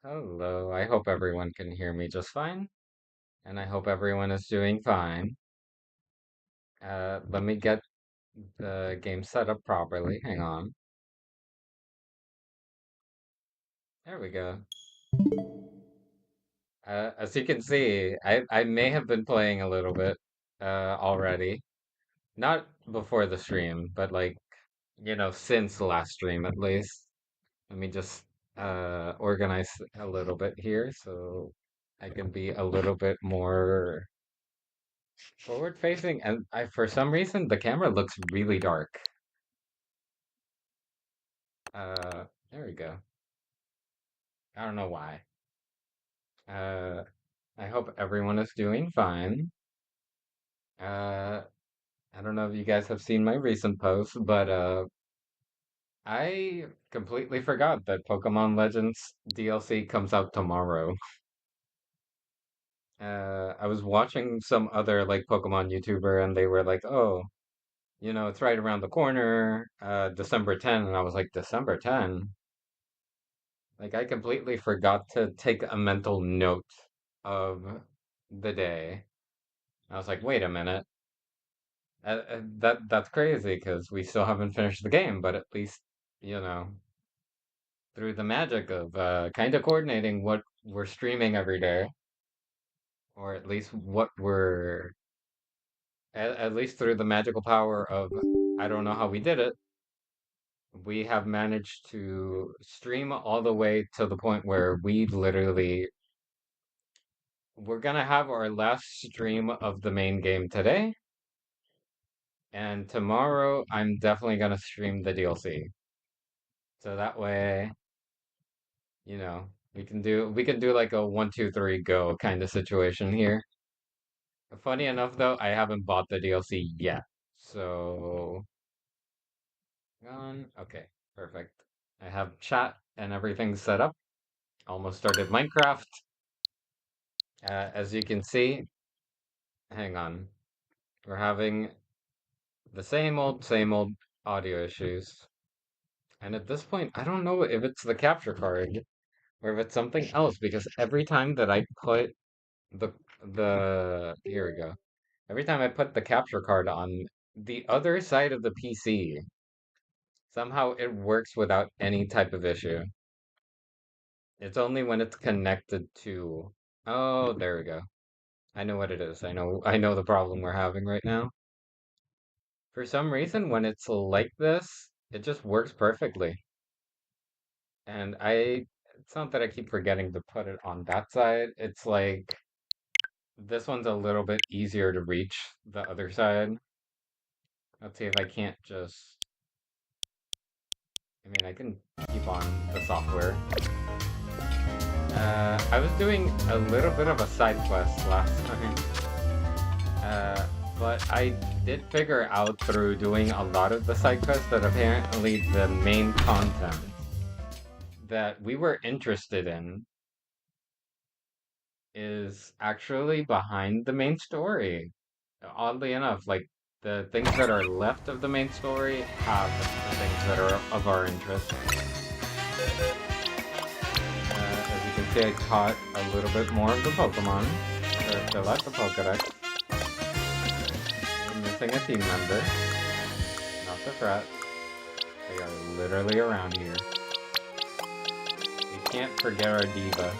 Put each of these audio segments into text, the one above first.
Hello, I hope everyone can hear me just fine, and I hope everyone is doing fine. Let me get the game set up properly. Hang on. There we go. As you can see, I may have been playing a little bit already. Not before the stream, but like, since the last stream at least. Let me just organize a little bit here so I can be a little bit more forward facing. And for some reason, the camera looks really dark. There we go. I don't know why. Uh, I hope everyone is doing fine. Uh, I don't know if you guys have seen my recent posts, but I completely forgot that Pokemon Legends DLC comes out tomorrow. I was watching some other like Pokemon YouTuber and they were like, "Oh, it's right around the corner, December 10." And I was like, "December 10?" Like I completely forgot to take a mental note of the day. I was like, "Wait a minute. That's crazy because we still haven't finished the game, but at least, you know, through the magic of kind of coordinating what we're streaming every day, or at least at least through the magical power of I don't know how we did it, we have managed to stream all the way to the point where we're gonna have our last stream of the main game today, and tomorrow I'm definitely gonna stream the DLC. So that way, we can do like a 1, 2, 3 go kind of situation here. Funny enough though, I haven't bought the DLC yet. So okay, perfect. I have chat and everything set up. Almost started Minecraft. As you can see, hang on. We're having the same old audio issues. And at this point, I don't know if it's the capture card or if it's something else because every time that I put the here we go. Every time I put the capture card on the other side of the PC, somehow it works without any type of issue. It's only when it's connected to. Oh, there we go. I know what it is. I know the problem we're having right now. For some reason, when it's like this, it just works perfectly. And it's not that I keep forgetting to put it on that side. It's like this one's a little bit easier to reach the other side. Let's see if I can't just, I mean, I can keep on the software. I was doing a little bit of a side quest last time. Uh, but I did figure out through doing a lot of the side quests that apparently the main content that we were interested in is actually behind the main story. Oddly enough, like the things that are left of the main story have the things that are of our interest. As you can see, I caught a little bit more of the Pokemon. They're still at the Pokedex. We're missing a team member. Not the threat. They are literally around here. We can't forget our diva.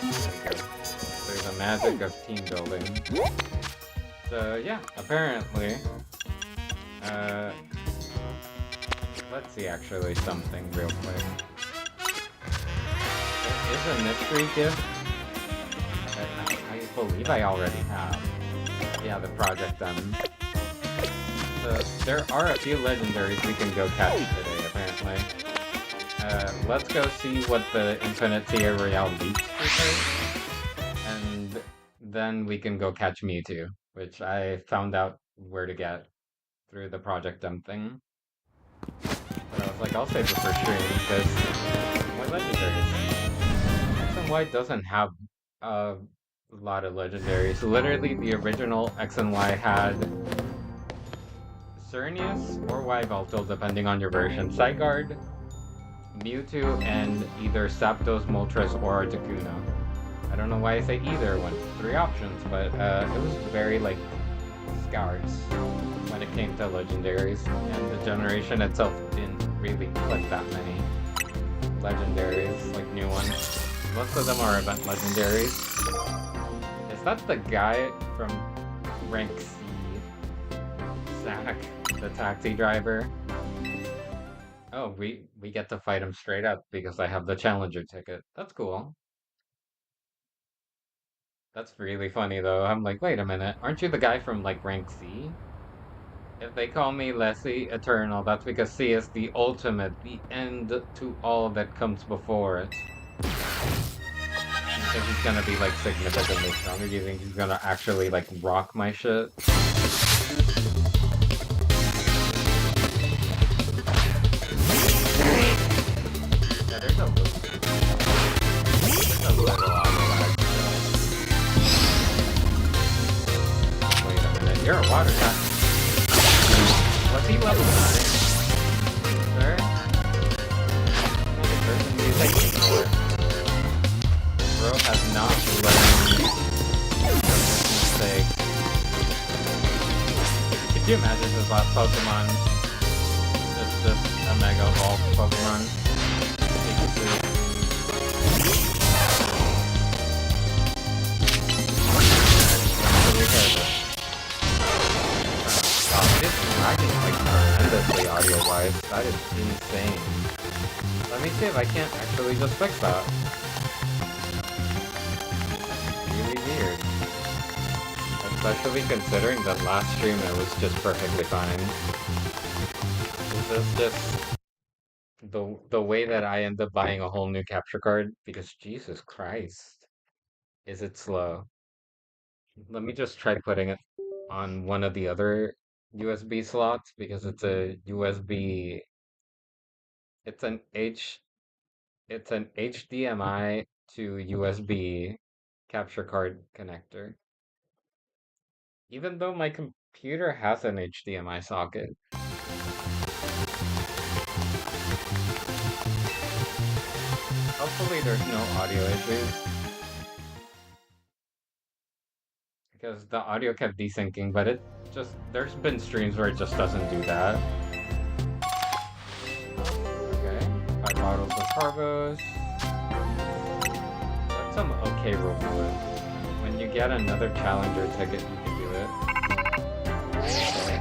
There we go. There's a magic of team building. So yeah, apparently, uh, let's see actually something real quick. There is a mystery gift that I believe I already have. Yeah, the Project M. So there are a few legendaries we can go catch today, apparently. Let's go see what the Infinite Tia Royale leaks is, and then we can go catch Mewtwo, which I found out where to get through the Project M thing. But I was like, I'll save it for stream because more legendaries. X and Y doesn't have a lot of legendaries. Literally, the original X and Y had Xerneas or Yveltal, depending on your version, Zygarde, Mewtwo, and either Zapdos, Moltres, or Articuno. I don't know why I say either when 3 options, but it was very, like, scarce when it came to legendaries, and the generation itself didn't really put that many legendaries, like new ones. Most of them are event legendaries. Is that the guy from rank C? Zach, the taxi driver? Oh, we get to fight him straight up because I have the challenger ticket. That's cool. That's really funny though. I'm like, wait a minute, aren't you the guy from like rank C? If they call me Leslie Eternal, that's because C is the ultimate, the end to all that comes before it. You think he's gonna be like significantly stronger? Do you think he's gonna actually like rock my shit? Yeah, there's a little auto lag. Wait a minute, you're a water guy. Was he level 9? Sir? The person he's taking for. Bro has not learned from his mistakes. Could you imagine this last Pokemon is just a Mega Evolved Pokemon? Wow, it is lagging like tremendously audio-wise. That is insane. Let me see if I can't actually just fix that. Really weird. Especially considering that last stream it was just perfectly fine. This is just the way that I end up buying a whole new capture card because Jesus Christ, is it slow? Let me just try putting it on one of the other USB slots because it's a USB. It's an H. It's an HDMI to USB capture card connector. Even though my computer has an HDMI socket. Hopefully there's no audio issues. Because the audio kept desyncing, but it just, there's been streams where it just doesn't do that. Okay, 5 bottles of cargos. That's some okay reward. When you get another challenger ticket, you can do it. Okay.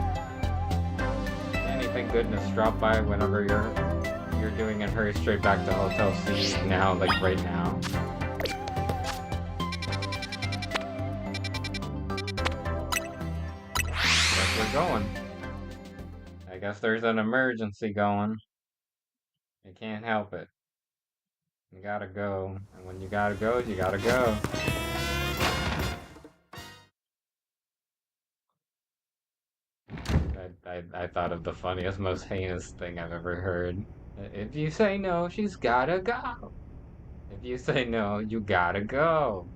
Anything goodness drop by whenever you're doing it, hurry straight back to Hotel C now, like right now. Guess we're going. I guess there's an emergency going. You can't help it. You gotta go. And when you gotta go, you gotta go. I thought of the funniest, most heinous thing I've ever heard. If you say no, she's gotta go. If you say no, you gotta go.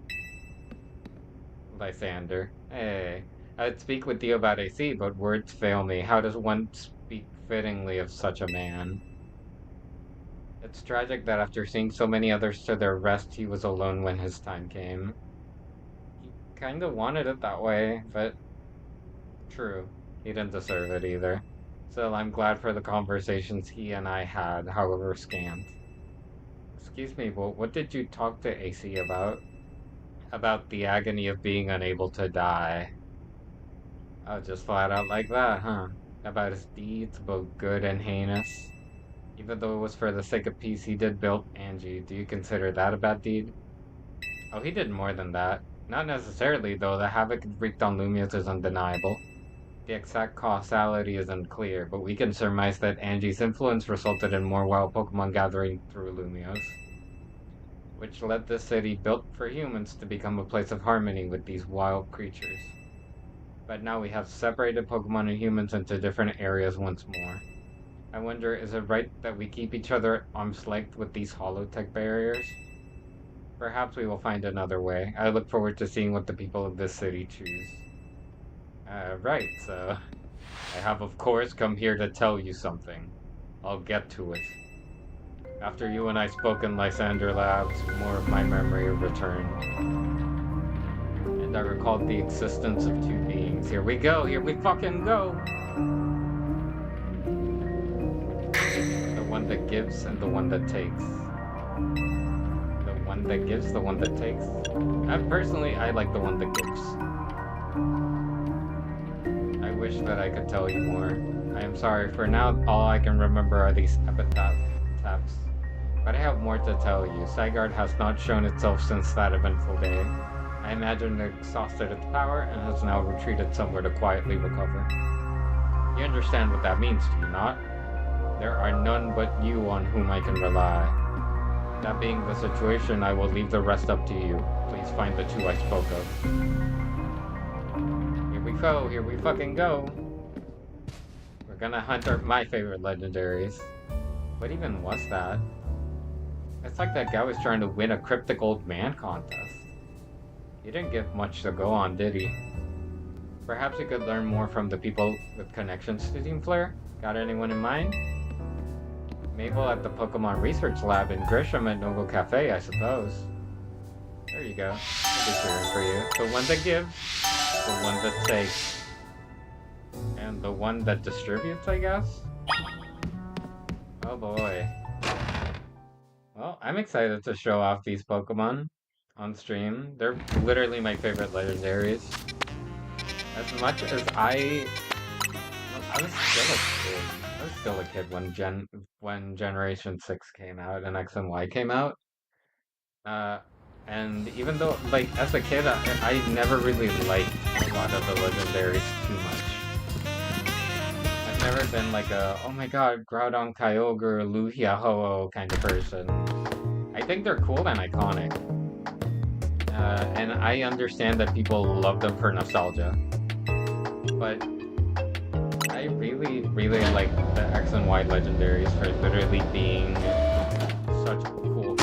Lysander. Hey, I'd speak with you about AC, but words fail me. How does one speak fittingly of such a man? It's tragic that after seeing so many others to their rest, he was alone when his time came. He kinda wanted it that way, but true, he didn't deserve it either. Still, I'm glad for the conversations he and I had, however scant. Excuse me, but what did you talk to AC about? About the agony of being unable to die. Oh, just flat out like that, huh? About his deeds, both good and heinous. Even though it was for the sake of peace, he did build Angie. Do you consider that a bad deed? Oh, he did more than that. Not necessarily, though. The havoc it wreaked on Lumios is undeniable. The exact causality is unclear, but we can surmise that Angie's influence resulted in more wild Pokemon gathering through Lumios, which led the city built for humans to become a place of harmony with these wild creatures. But now we have separated Pokemon and humans into different areas once more. I wonder, is it right that we keep each other at arm's length with these holotech barriers? Perhaps we will find another way. I look forward to seeing what the people of this city choose. Right, so I have of course come here to tell you something. I'll get to it. After you and I spoke in Lysander Labs, more of my memory returned. And I recalled the existence of two beings. Here we go, here we fucking go! The one that gives and the one that takes. The one that gives, the one that takes. I like the one that gives. I wish that I could tell you more. I am sorry, for now all I can remember are these epitaphs. But I have more to tell you. Zygarde has not shown itself since that eventful day. I imagine it exhausted its power and has now retreated somewhere to quietly recover. You understand what that means, do you not? There are none but you on whom I can rely. That being the situation, I will leave the rest up to you. Please find the two I spoke of. Here we go, here we fucking go. We're gonna hunt my favorite legendaries. What even was that? It's like that guy was trying to win a cryptic old man contest. He didn't give much to go on, did he? Perhaps we could learn more from the people with connections to Team Flare? Got anyone in mind? Mabel at the Pokemon Research Lab and Grisham at Novo Cafe, I suppose. There you go. I'll be cheering for you. The one that gives, the one that takes, and the one that distributes, I guess? Oh boy. Well, I'm excited to show off these Pokemon on stream. They're literally my favorite legendaries. As much as I was still a kid. I was still a kid when Generation 6 came out and X and Y came out. And even though, like, as a kid, I never really liked a lot of the legendaries too much. I've never been like a, oh my god, Groudon, Kyogre, Lugia, Ho-Oh kind of person. I think they're cool and iconic. And I understand that people love them for nostalgia. But I really, really like the X and Y legendaries for literally being such cool.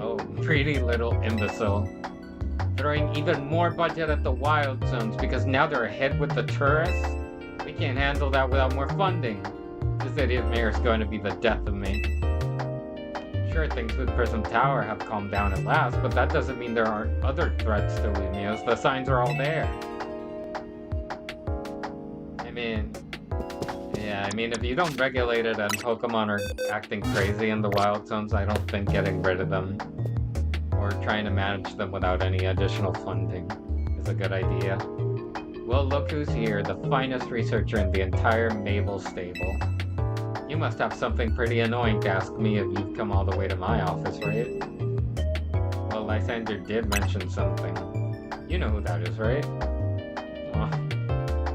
Oh, pretty little imbecile. Throwing even more budget at the Wild Zones because now they're ahead with the tourists. We can't handle that without more funding. This idiot mayor is going to be the death of me. Sure, things with Prism Tower have calmed down at last, but that doesn't mean there aren't other threats to Lumiose. The signs are all there. I mean, yeah, I mean, if you don't regulate it and Pokemon are acting crazy in the wild zones, I don't think getting rid of them or trying to manage them without any additional funding is a good idea. Well, look who's here, the finest researcher in the entire Mabel stable. You must have something pretty annoying to ask me if you've come all the way to my office, right? Well, Lysander did mention something. You know who that is, right? Oh,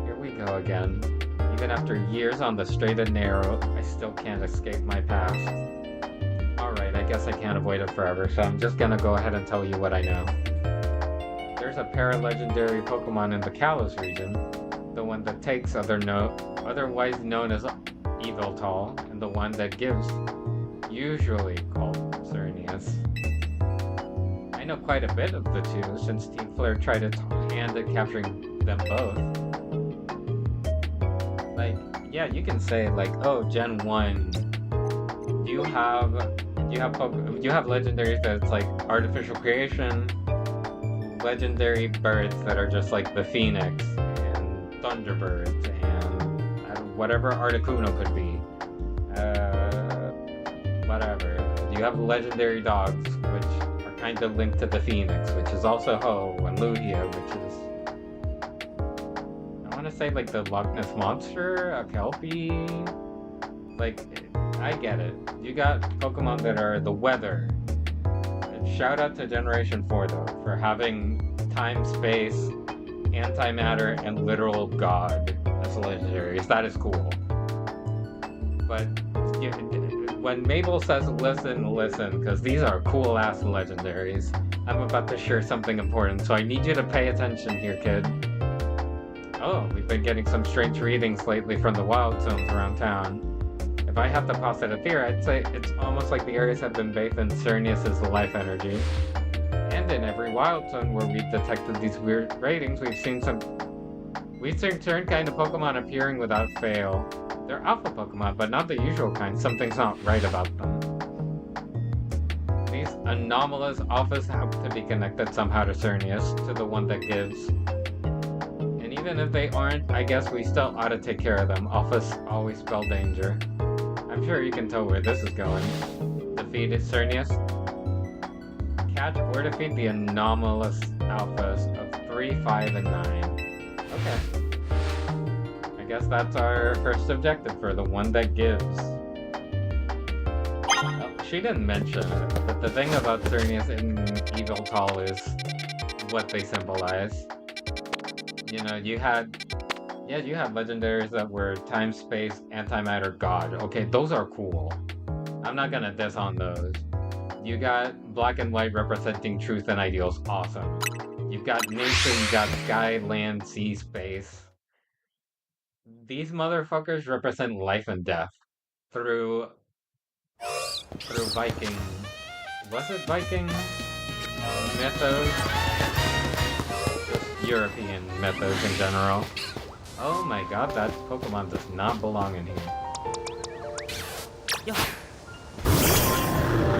here we go again. Even after years on the straight and narrow, I still can't escape my past. Alright, I guess I can't avoid it forever, so I'm just gonna go ahead and tell you what I know. There's a para-legendary Pokemon in the Kalos region, the one that takes otherwise known as Yveltal, and the one that gives, usually called Xerneas. I know quite a bit of the two, since Team Flare tried its hand at capturing them both. Like, yeah, you can say, like, oh, Gen 1, you have legendaries that's like artificial creation, legendary birds that are just like the Phoenix, and Thunderbirds, and whatever Articuno could be. Whatever. You have legendary dogs, which are kind of linked to the Phoenix, which is also Ho, and Lugia, which is... I want to say like the Loch Ness Monster, a Kelpie... Like, I get it. You got Pokemon that are the weather. And shout out to Generation 4 though, for having time, space, antimatter, and literal god as legendaries. That is cool. But when Mabel says listen, because these are cool ass legendaries, I'm about to share something important, so I need you to pay attention here, kid. Oh, we've been getting some strange readings lately from the wild zones around town. If I have to posit a theory, I'd say it's almost like the areas have been bathed in Xerneas' life energy. And in every wild zone where we've detected these weird ratings, we've seen certain kind of Pokemon appearing without fail. They're alpha Pokemon, but not the usual kind. Something's not right about them. These anomalous alphas have to be connected somehow to Xerneas, to the one that gives. And even if they aren't, I guess we still ought to take care of them. Alphas always spell danger. I'm sure you can tell where this is going. Defeat Xerneas. Catch or defeat the anomalous alphas of 3, 5, and 9. Okay. I guess that's our first objective for the one that gives. Oh, she didn't mention it, but the thing about Xerneas and Yveltal is what they symbolize. You know, you had legendaries that were time, space, antimatter, god. Okay, those are cool. I'm not gonna diss on those. You got black and white representing truth and ideals. Awesome. You've got nature, you got sky, land, sea, space. These motherfuckers represent life and death through Viking. Was it Viking mythos? Just European mythos in general. Oh my god, that Pokemon does not belong in here. The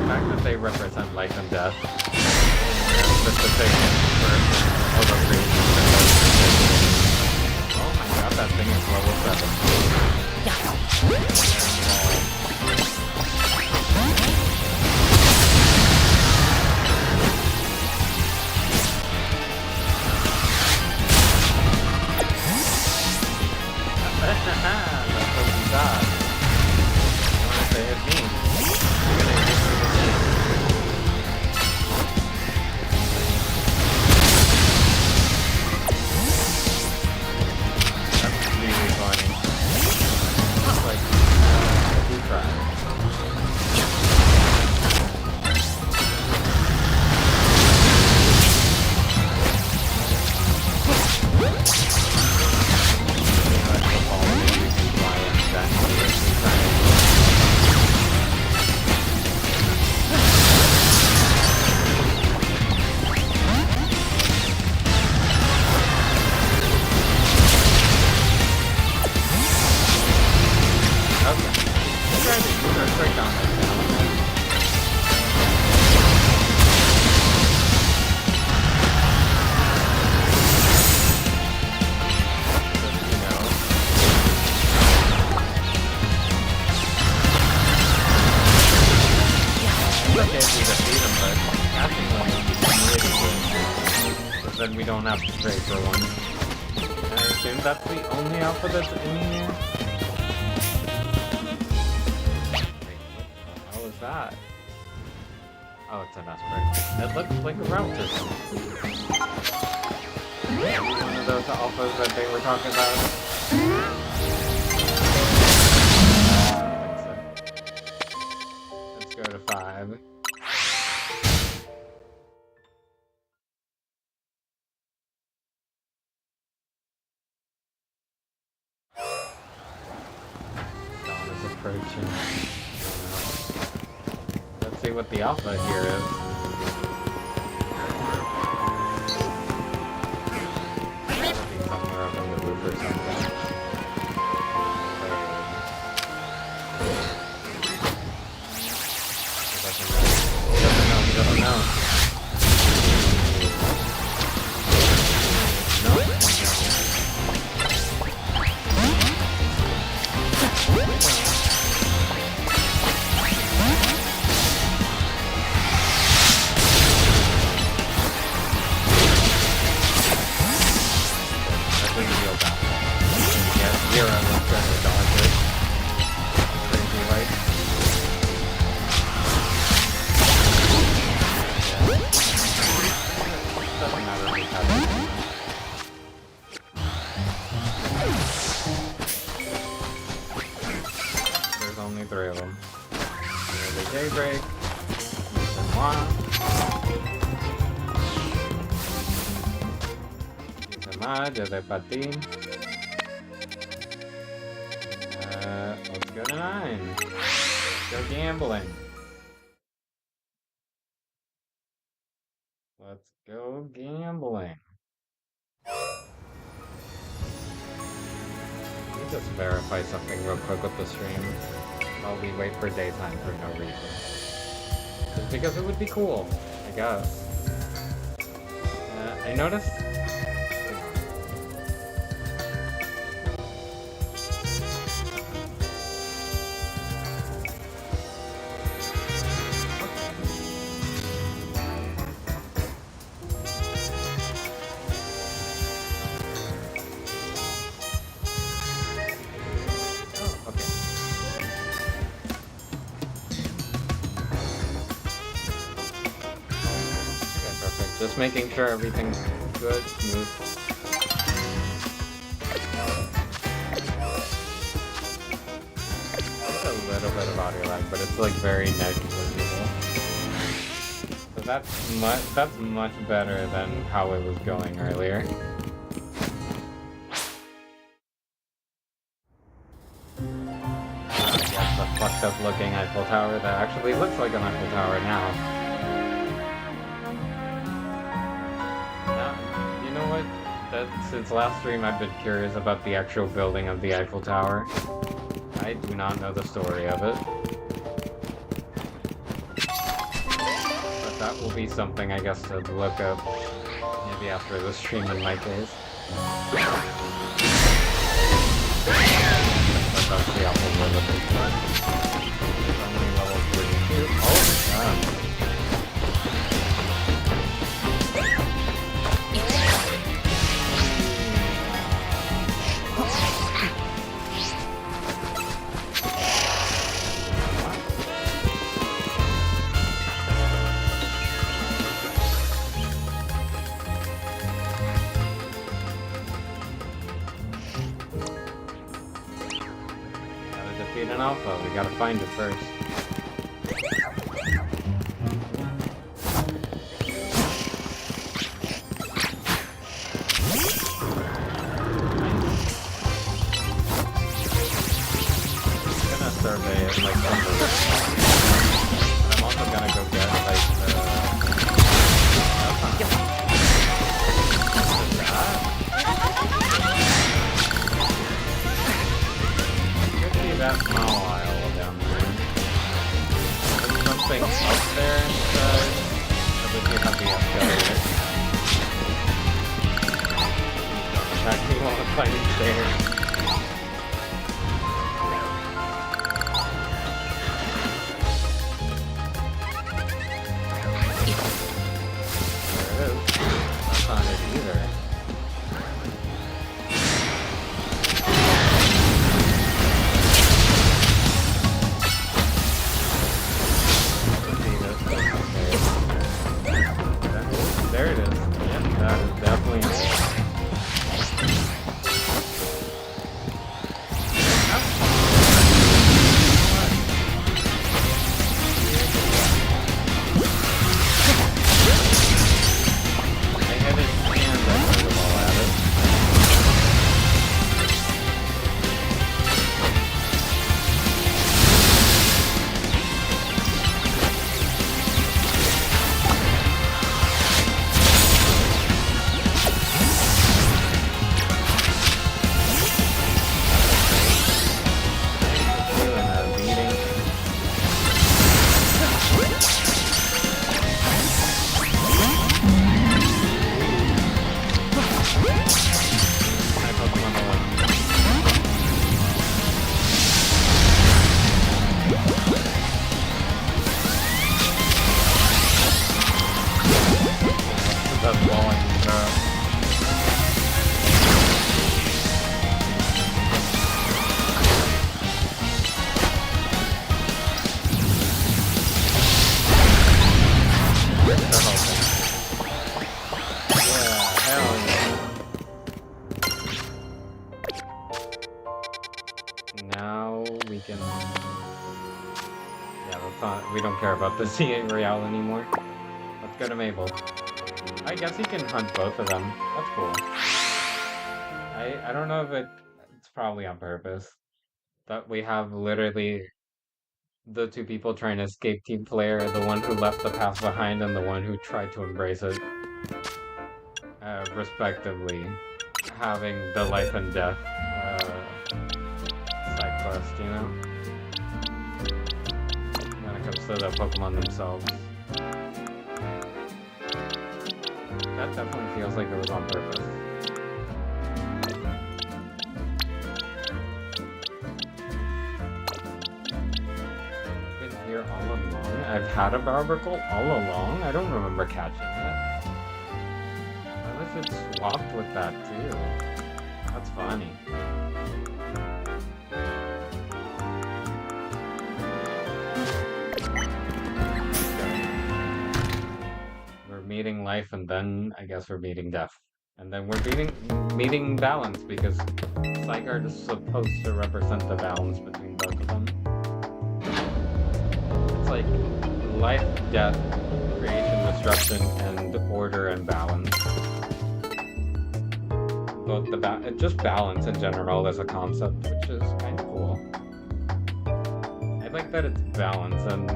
fact that they represent life and death in specific oh my god, that thing is level 7. That's what we got. You wanna say it me? You're gonna hit me with me. That's really funny. It's like, who tried? then we don't have to pray for one. And I assume that's the only alpha that's in here? Wait, what the hell is that? Oh, it's an Esper. It looks like a route system. One of those alphas that they were talking about. Let's go to 5. Dawn is approaching. Let's see what the alpha here is. Gotta be somewhere up in the roof or something. He doesn't know. No? Zero was trying to dodge it. Crazy light. Doesn't matter if we have it. There's only 3 of them. Nearly daybreak. De patín. Let's go to 9. Go gambling. Let's go gambling. Let me just verify something real quick with the stream while we wait for daytime for no reason. Just because it would be cool, I guess. I noticed. Just making sure everything's good, smooth. There's a little bit of audio lag, but it's like very negligible. So that's much better than how it was going earlier. Yes, the fucked up looking Eiffel Tower that actually looks like an Eiffel Tower now. Since last stream, I've been curious about the actual building of the Eiffel Tower. I do not know the story of it. But that will be something, I guess, to look up maybe after the stream in my case. But that's the Apple we're looking for. Only level 32. Oh, God. An alpha, we gotta find it first. I'm gonna survey it like I'm also gonna go get like that small isle down there. we don't care about the CA Royale anymore. Let's go to Mabel. I guess you can hunt both of them. That's cool. I don't know if it's probably on purpose. That we have literally the two people trying to escape Team Player, the one who left the past behind and the one who tried to embrace it. Respectively, having the life and death side quest, you know? When it comes to the Pokemon themselves. That definitely feels like it was on purpose. Been here all along? I've had a Barbarcle all along? I don't remember catching it. Unless it's swapped with that too. That's funny. Meeting life, and then I guess we're meeting death. And then we're meeting balance, because Zygarde is supposed to represent the balance between both of them. It's like life, death, creation, destruction, and order and balance. Both just balance in general as a concept, which is kind of cool. I like that it's balance, and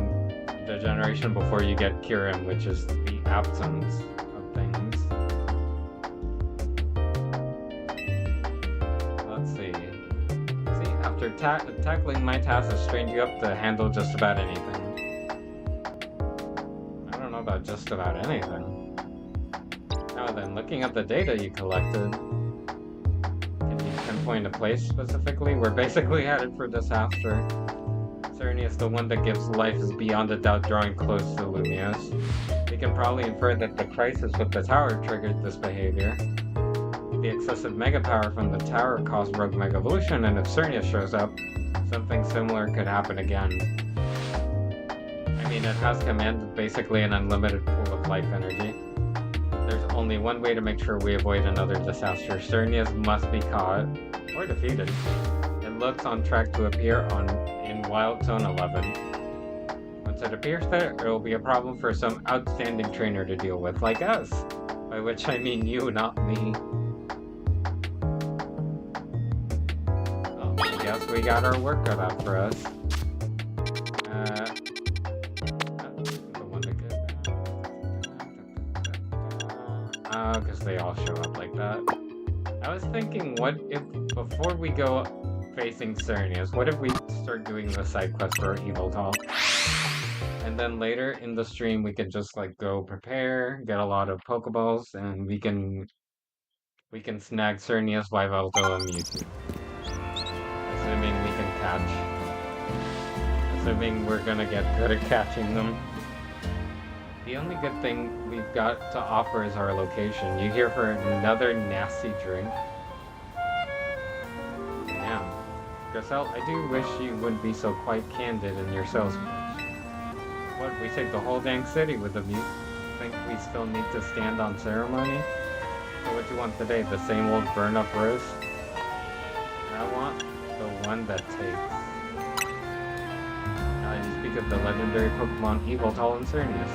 the generation before you get Kyurem, which is the absence of things. Let's see. See, after tackling my task has trained you up to handle just about anything. I don't know about just about anything. Now then, looking at the data you collected, can you pinpoint a place specifically? We're basically headed for disaster. Xerneas, the one that gives life, is beyond a doubt drawing close to Lumiose. We can probably infer that the crisis with the tower triggered this behavior. The excessive mega power from the tower caused Rogue Mega Evolution, and if Xerneas shows up, something similar could happen again. I mean, it has commanded basically an unlimited pool of life energy. There's only one way to make sure we avoid another disaster. Xerneas must be caught, or defeated. It looks on track to appear in Wild Zone 11. Once it appears there, it will be a problem for some outstanding trainer to deal with, like us. By which I mean you, not me. Well, I guess we got our work cut out for us. The one to get... because they all show up like that. I was thinking, what if, before we go facing Xerneas, what if we start doing the side quest for Yveltal? And then later in the stream, we can just like go prepare, get a lot of Pokeballs, and we can snag Xerneas, Yveltal, and Mewtwo. Assuming we can catch. Assuming we're gonna get good at catching them. The only good thing we've got to offer is our location. You here for another nasty drink? Damn. Gracel, I do wish you wouldn't be so quite candid in your sales pitch. What, we take the whole dang city with the mute? Think we still need to stand on ceremony? So what you want today, the same old burn-up roast? I want the one that takes. You speak of the legendary Pokemon Yveltal and Xerneas.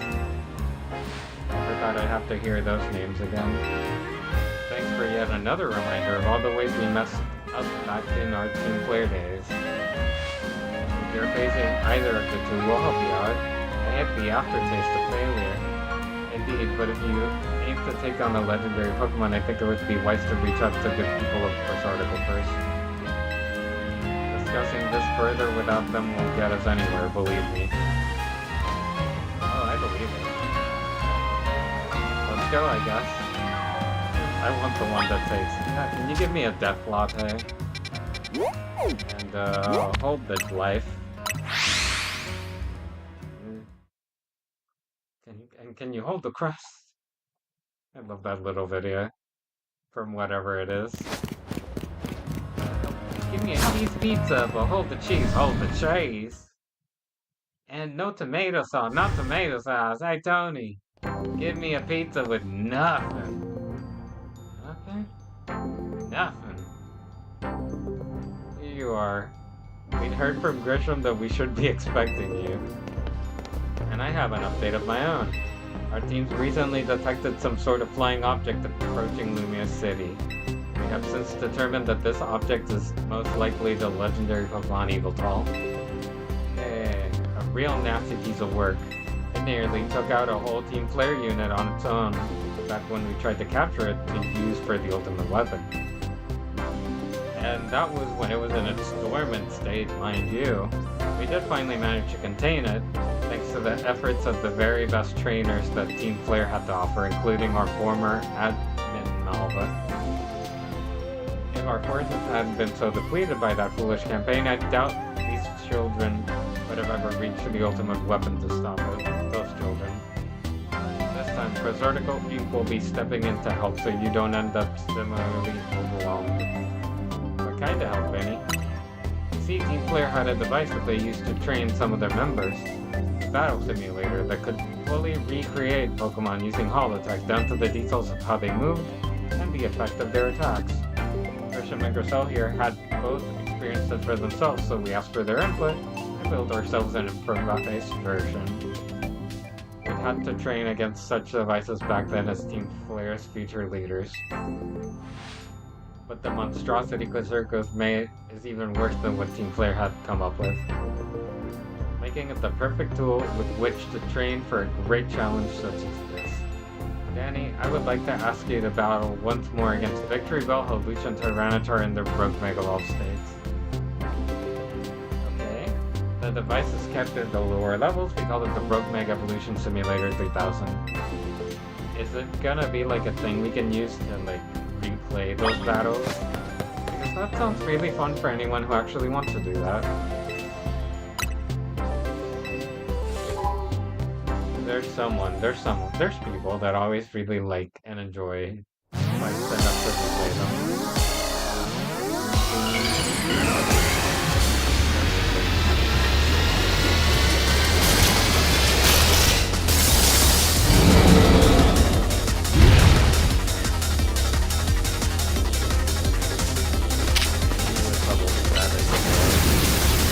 Never thought I'd have to hear those names again. Thanks for yet another reminder of all the ways we messed up back in our Team Player days. If you're facing either of the two, we'll help you out. I hate the aftertaste of failure. Indeed, but if you aim to take on a legendary Pokemon, I think it would be wise to reach out to good people of Press Article first. Discussing this further without them won't get us anywhere, believe me. Oh, I believe it. Let's go, I guess. I want the one that takes. Yeah, can you give me a death latte? And, hold the life. Can you hold the crust? I love that little video. From whatever it is. Give me a cheese pizza, but hold the cheese, hold the cheese. And no tomato sauce, not tomato sauce. Hey, Tony. Give me a pizza with nothing. Nothing? Nothing. Here you are. We'd heard from Grisham that we should be expecting you. And I have an update of my own. Our teams recently detected some sort of flying object approaching Lumia City. We have since determined that this object is most likely the legendary Pokemon Yveltal. Hey, a real nasty piece of work. It nearly took out a whole Team Flare unit on its own, back when we tried to capture it to use for the ultimate weapon. And that was when it was in its dormant state, mind you. We did finally manage to contain it, thanks to the efforts of the very best trainers that Team Flare had to offer, including our former admin Malva. If our forces hadn't been so depleted by that foolish campaign, I doubt these children would have ever reached the ultimate weapon to stop it. Those children. This time, Crozortical Inc. will be stepping in to help so you don't end up similarly overwhelmed. What kind of help, Benny? You see, Team Flare had a device that they used to train some of their members. A battle simulator that could fully recreate Pokemon using holotech down to the details of how they moved and the effect of their attacks. Grisham and Grissel here had both experienced it for themselves, so we asked for their input and built ourselves an improvised version. We had to train against such devices back then as Team Flare's future leaders. But the monstrosity Quizurkos made is even worse than what Team Flare had come up with, making it the perfect tool with which to train for a great challenge such as this. Danny, I would like to ask you to battle once more against Victory Bell, Lucian Tyranitar, and the Rogue Megalol states. Okay. The device is kept at the lower levels. We call it the Rogue Mega Evolution Simulator 3000. Is it gonna be like a thing we can use to like replay those battles? Because that sounds really fun for anyone who actually wants to do that. There's people that always really like and enjoy fights enough to replay them.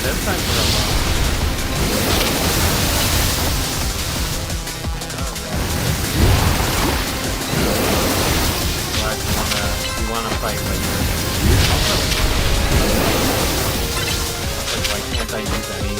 This time for a while. You wanna fight later. Also, why can't I use any?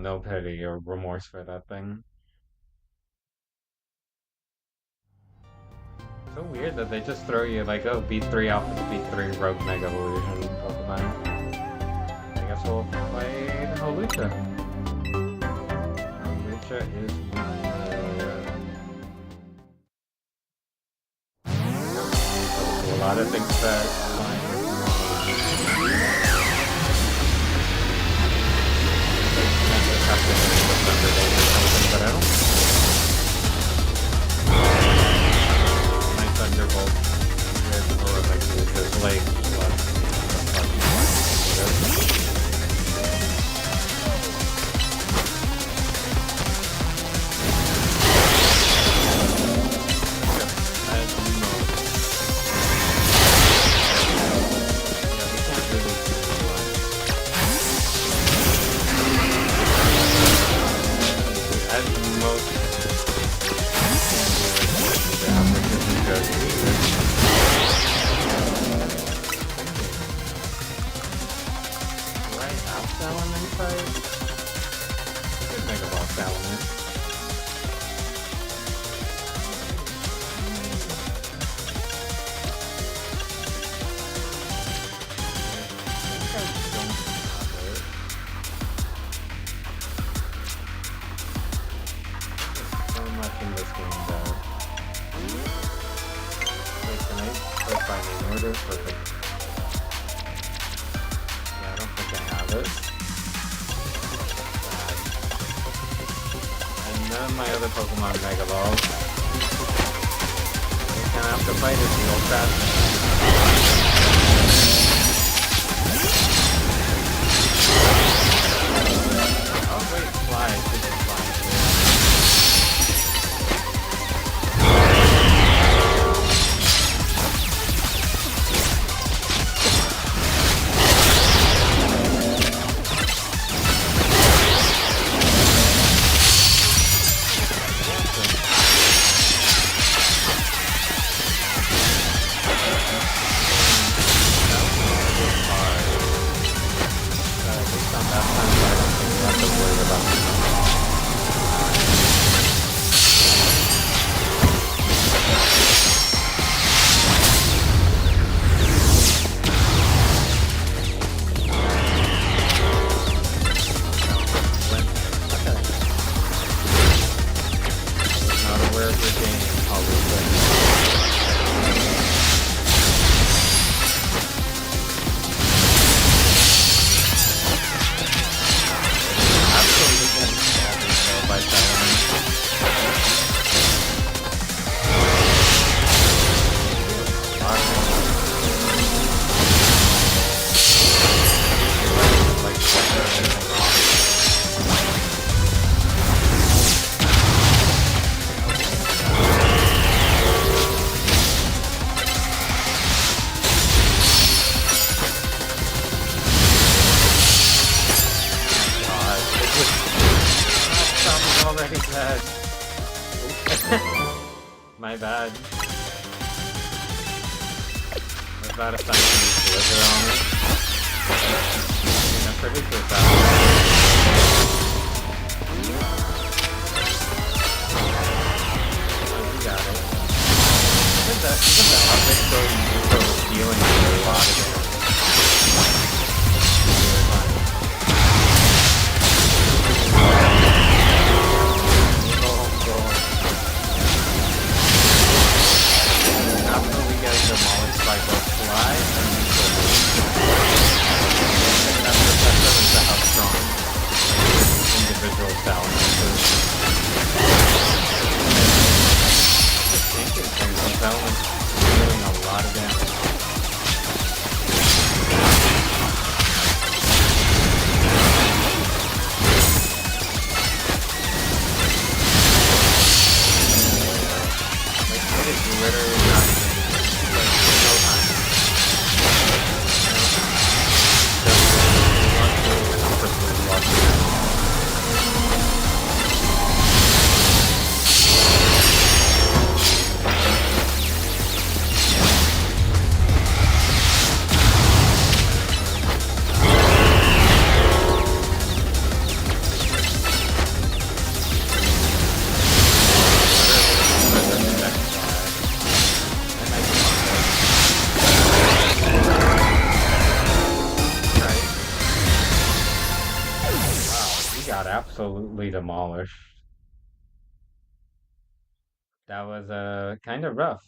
no pity or remorse for that thing. So weird that they just throw you like, oh, beat 3 Alpha, beat 3 Rogue Mega Evolution Pokemon. I guess we'll fight Hawlucha. Hawlucha is a lot of things that but I don't. My Thunderbolt with or like his leg Perfect. Yeah, I don't think I have it. And none of my other Pokemon Mega Evolve. We're gonna have to fight it the old fashioned. Oh wait, fly. It didn't fly. My bad. I was about to find some Blizzard on me. I'm pretty sure that. Oh, you got it. Even the object still healing a lot of damage. Demolished by both Fly and That's how strong He got absolutely demolished. That was kind of rough.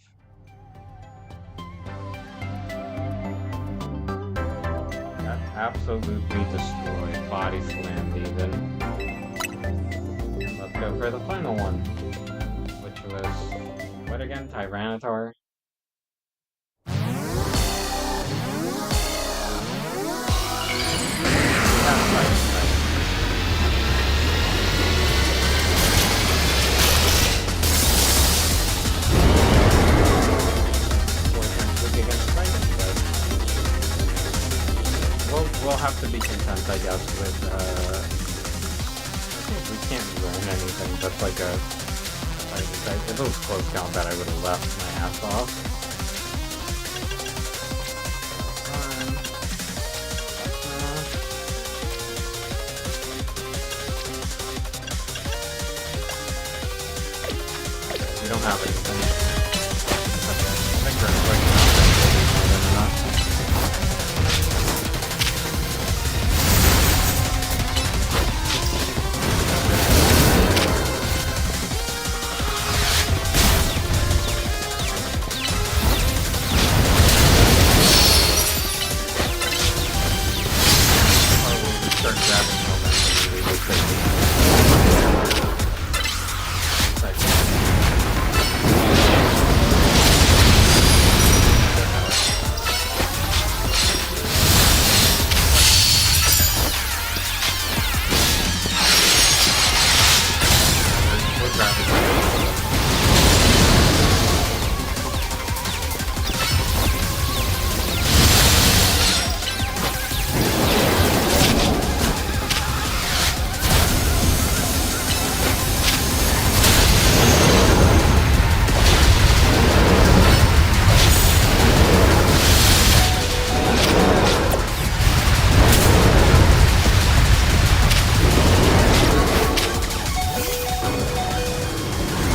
Got absolutely destroyed. Body slammed even. And let's go for the final one, which was what again? Tyranitar. We have fighting types. Fortunately against fighting, but we'll have to be content, I guess, with we can't learn anything. That's like a fighting type. If it was close combat, I would have left my ass off. We don't have anything. Okay. I think we're quick enough. Start grabbing momentum really quickly. We're grabbing momentum.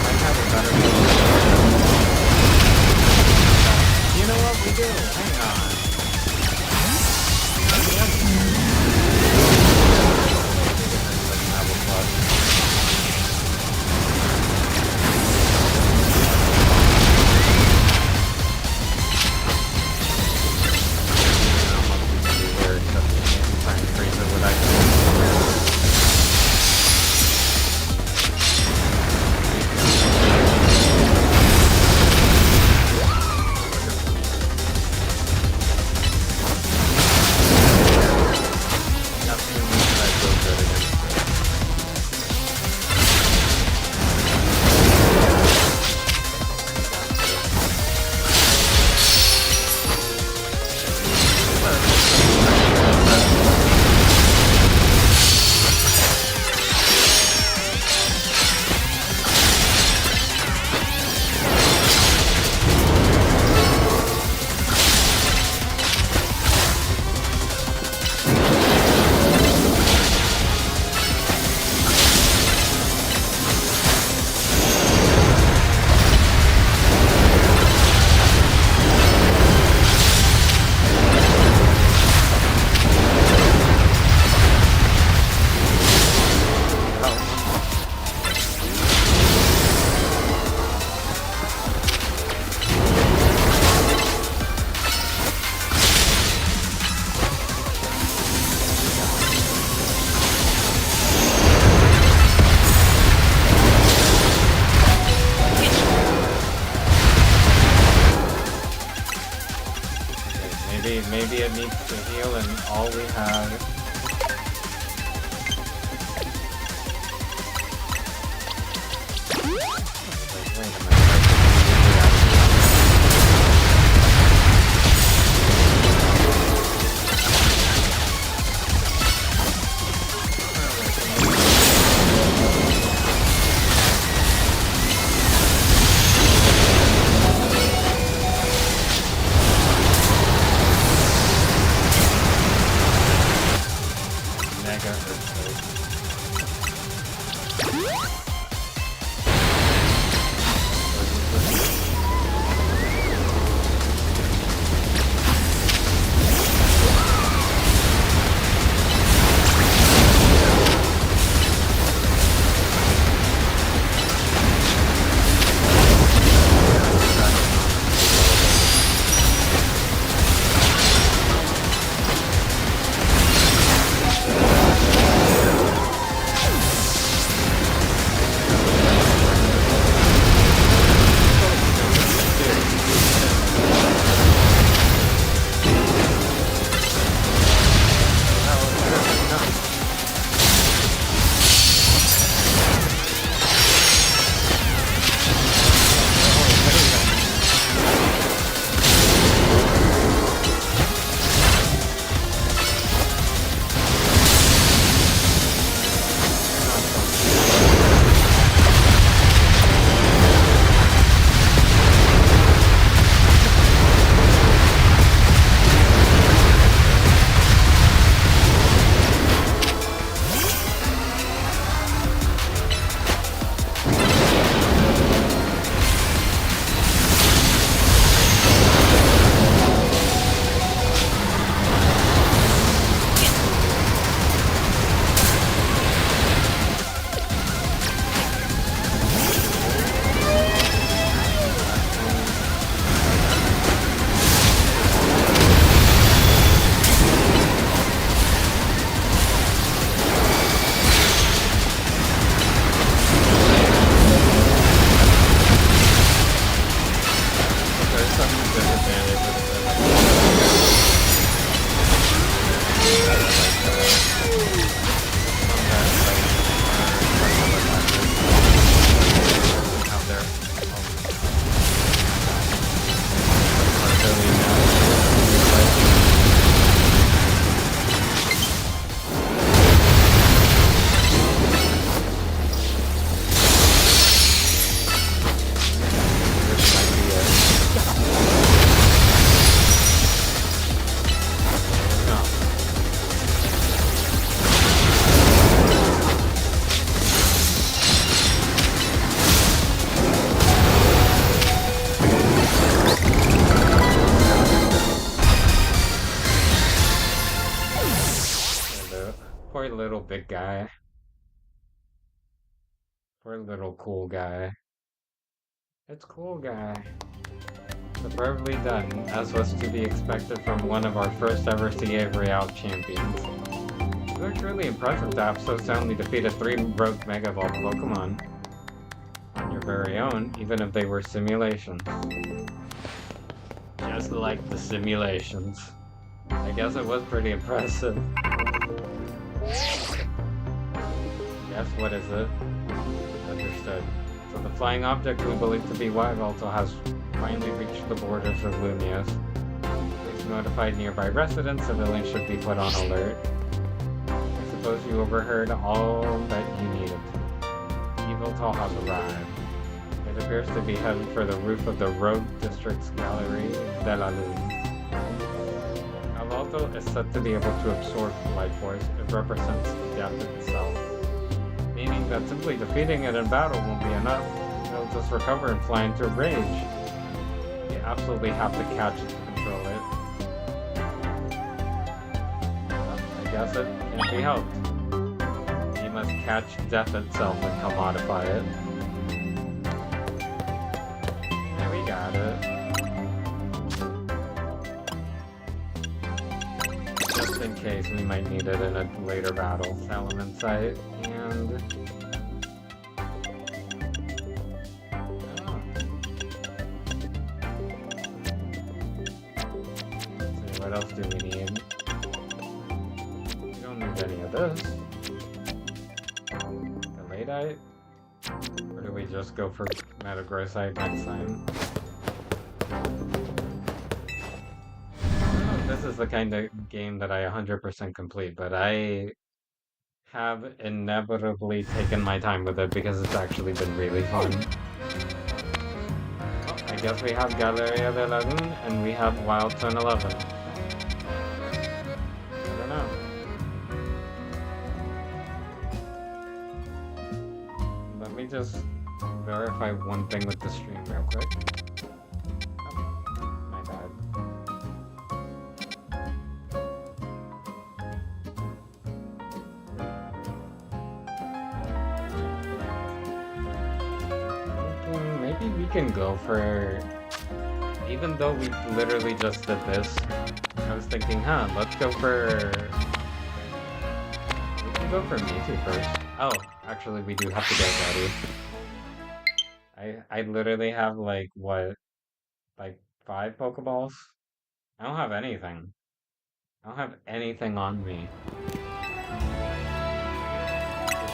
Might have a better You know what we do? Hang on. Doesn't have a plus. Not much we can do here except try and freeze it with ice. Nothing that I feel good against it. Maybe it needs to heal and all we have. Wait a minute. Mega Earthquake. big guy. Poor little cool guy. It's cool guy. Superbly done, as was to be expected from one of our first ever CA Royale champions. It looked really impressive to have so soundly defeated 3 rogue Mega Evolved Pokemon on your very own, even if they were simulations. Just like the simulations. I guess it was pretty impressive. Yes, what is it? Understood. So the flying object we believe to be Yveltal has finally reached the borders of Lumios. Please notify nearby residents. Civilians should be put on alert. I suppose you overheard all that you needed. Yveltal has arrived. It appears to be headed for the roof of the Rogue District's Gallery de la Lune. Yveltal is said to be able to absorb life force. It represents death itself. Meaning that simply defeating it in battle won't be enough. It'll just recover and fly into rage. You absolutely have to catch it to control it. Well, I guess it can't be helped. You must catch death itself and commodify it. There we got it. Just in case we might need it in a later battle. Salamence site and... What else do we need? We don't need any of this. The Lateite? Or do we just go for Metagrossite next time? I don't know if this is the kind of game that I 100% complete, but I have inevitably taken my time with it because it's actually been really fun. Oh, I guess we have Galleria de la Lune and we have Wild Turn 11. Let me just verify one thing with the stream real quick. Oh, my bad. Maybe we can go for... Even though we literally just did this, I was thinking, let's go for... We can go for Mewtwo first. Oh, actually we do have to get ready. I literally have like, what? Like 5 Pokeballs? I don't have anything. I don't have anything on me. 2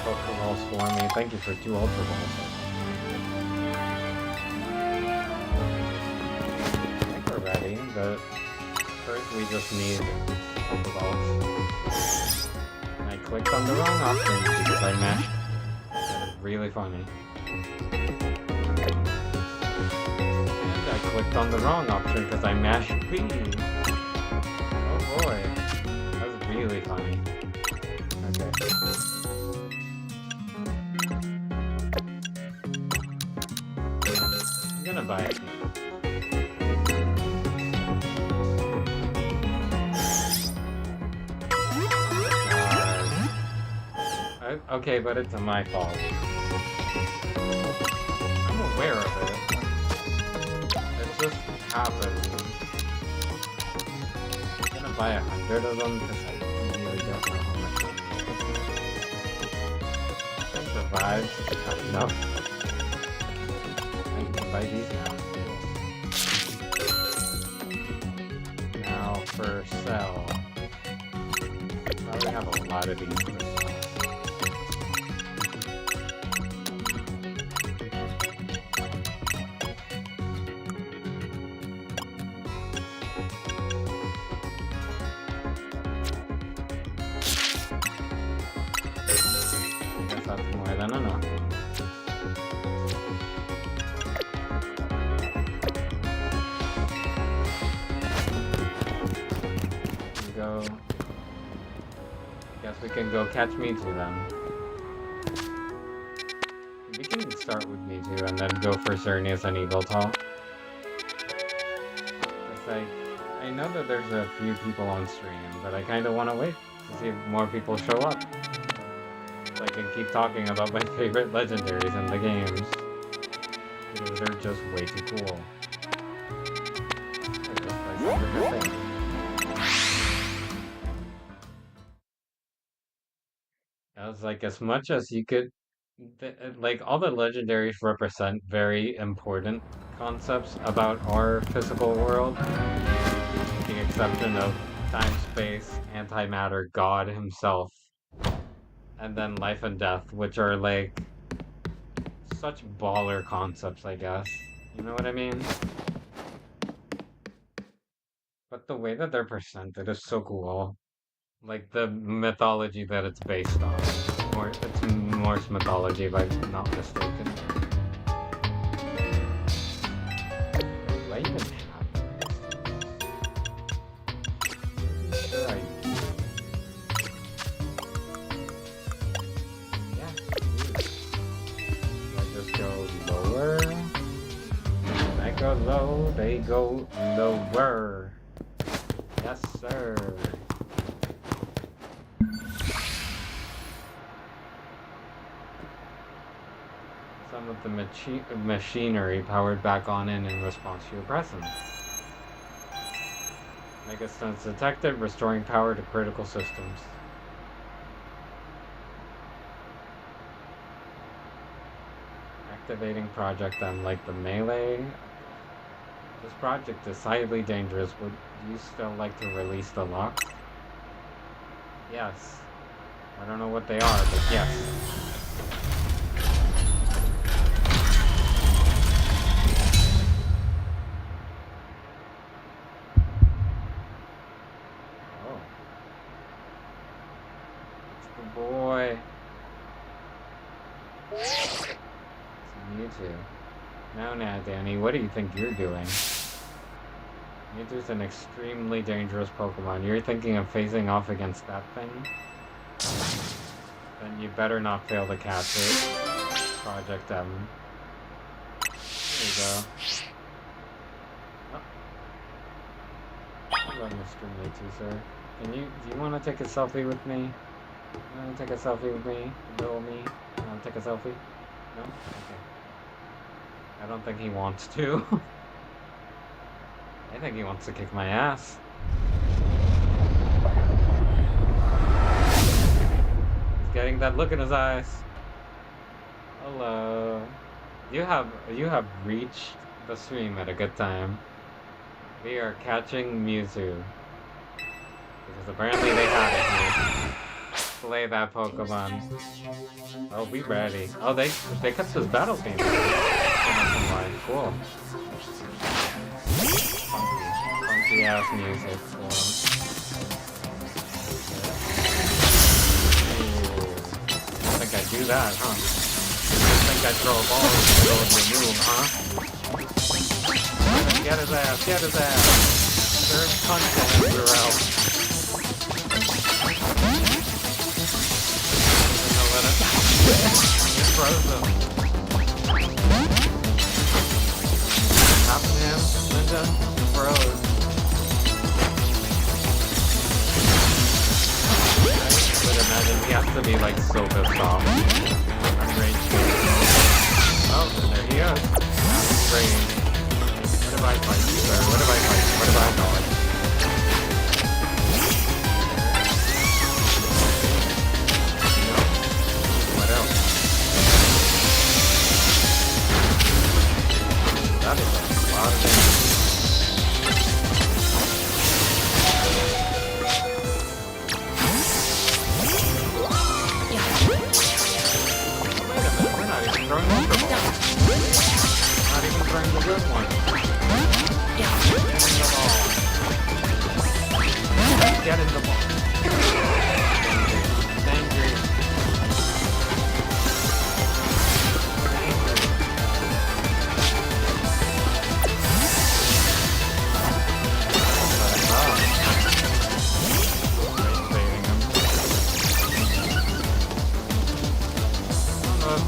Pokeballs for me. Thank you for 2 Ultra Balls. I think we're ready, but first we just need Pokeballs. I clicked on the wrong option because I mashed. That is really funny. And I clicked on the wrong option because I mashed B. Oh boy. That was really funny. Okay. I'm gonna buy it. Okay, but it's my fault. I'm aware of it. It just happened. I'm gonna buy 100 of them because I really don't know how much I need. I survived. Not enough. I can buy these now. Now for sell. Probably have a lot of these to sell. We can go catch Mewtwo then. We can start with Mewtwo and then go for Xerneas and Yveltal. I know that there's a few people on stream, but I kind of want to wait to see if more people show up. I can keep talking about my favorite legendaries in the games. Because they're just way too cool. Let's play some different things. I was like, as much as you could, like, all the legendaries represent very important concepts about our physical world, with the exception of time, space, antimatter, God himself, and then life and death, which are like such baller concepts, I guess. You know what I mean? But the way that they're presented is so cool. Like the mythology that it's based on. It's Norse mythology, if I'm not mistaken. Do I even have this? Sure I do. Yeah, I do. Do I just go lower? When I go low, they go lower. Yes, sir. Some of the machinery powered back on in response to your presence. Megastunts detected, restoring power to critical systems. Activating Project M, like the melee. This project is decidedly dangerous. Would you still like to release the locks? Yes. I don't know what they are, but yes. Oh. It's the boy. It's Mewtwo. Now, Danny, what do you think you're doing? Mewtwo's an extremely dangerous Pokemon. You're thinking of phasing off against that thing? Then you better not fail to catch it. Project M. There you go. Oh. Hello, Mr. Mewtwo, sir. Do you want to take a selfie with me? You want to take a selfie with me? Little me? You want to take a selfie? No? Okay. I don't think he wants to. I think he wants to kick my ass. He's getting that look in his eyes. Hello. You have reached the stream at a good time. We are catching Mewtwo. Because apparently they had it here. Play that Pokemon. Oh, be ready. Oh, they kept his battle theme. Cool. Funky ass music. Cool. Ooh. I think I do that, huh? I think I throw a ball in the middle of your move, huh? Get his ass, get his ass! There's punch and we're out. It's frozen. Happened to him, Linda? Froze. I would imagine he has to be like so pissed off. Unraged. Oh, and there he is. Rage. What have I fight you, sir? What have I fight you? What have I done? That is a lot of damage. Wait a minute, we're not even throwing Ultra Balls. Not even throwing the good one. Get in the ball. Get in the ball. Danger.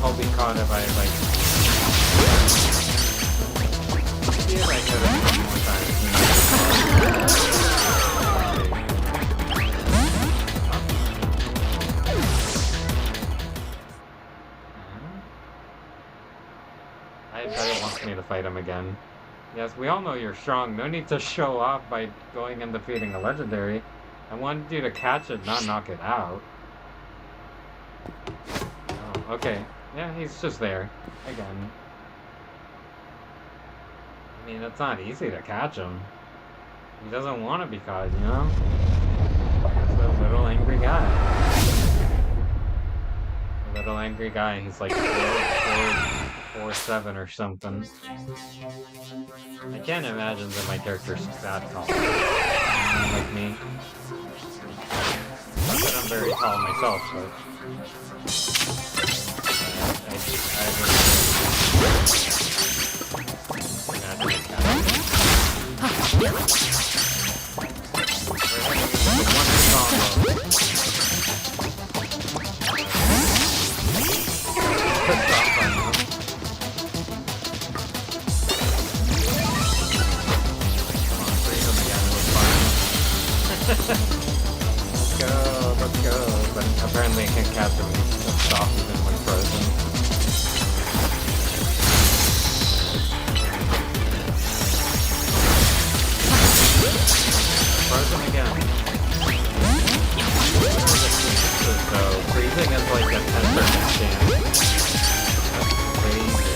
I'll be caught if I like. Yeah, I could have come more times. I bet it wants me to fight him again. Yes, we all know you're strong. No need to show off by going and defeating a legendary. I wanted you to catch it, not knock it out. Oh, okay. Yeah, he's just there. Again. I mean, it's not easy to catch him. He doesn't want to be caught, you know? He's a little angry guy. A little angry guy. He's like 4'7" or something. I can't imagine that my character's that tall. Like me. Not that I'm very tall myself, but... I Let's go. But apparently I can't catch him. He's just soft even when frozen. Frozen again. So freezing is like a 10% chance. That's crazy.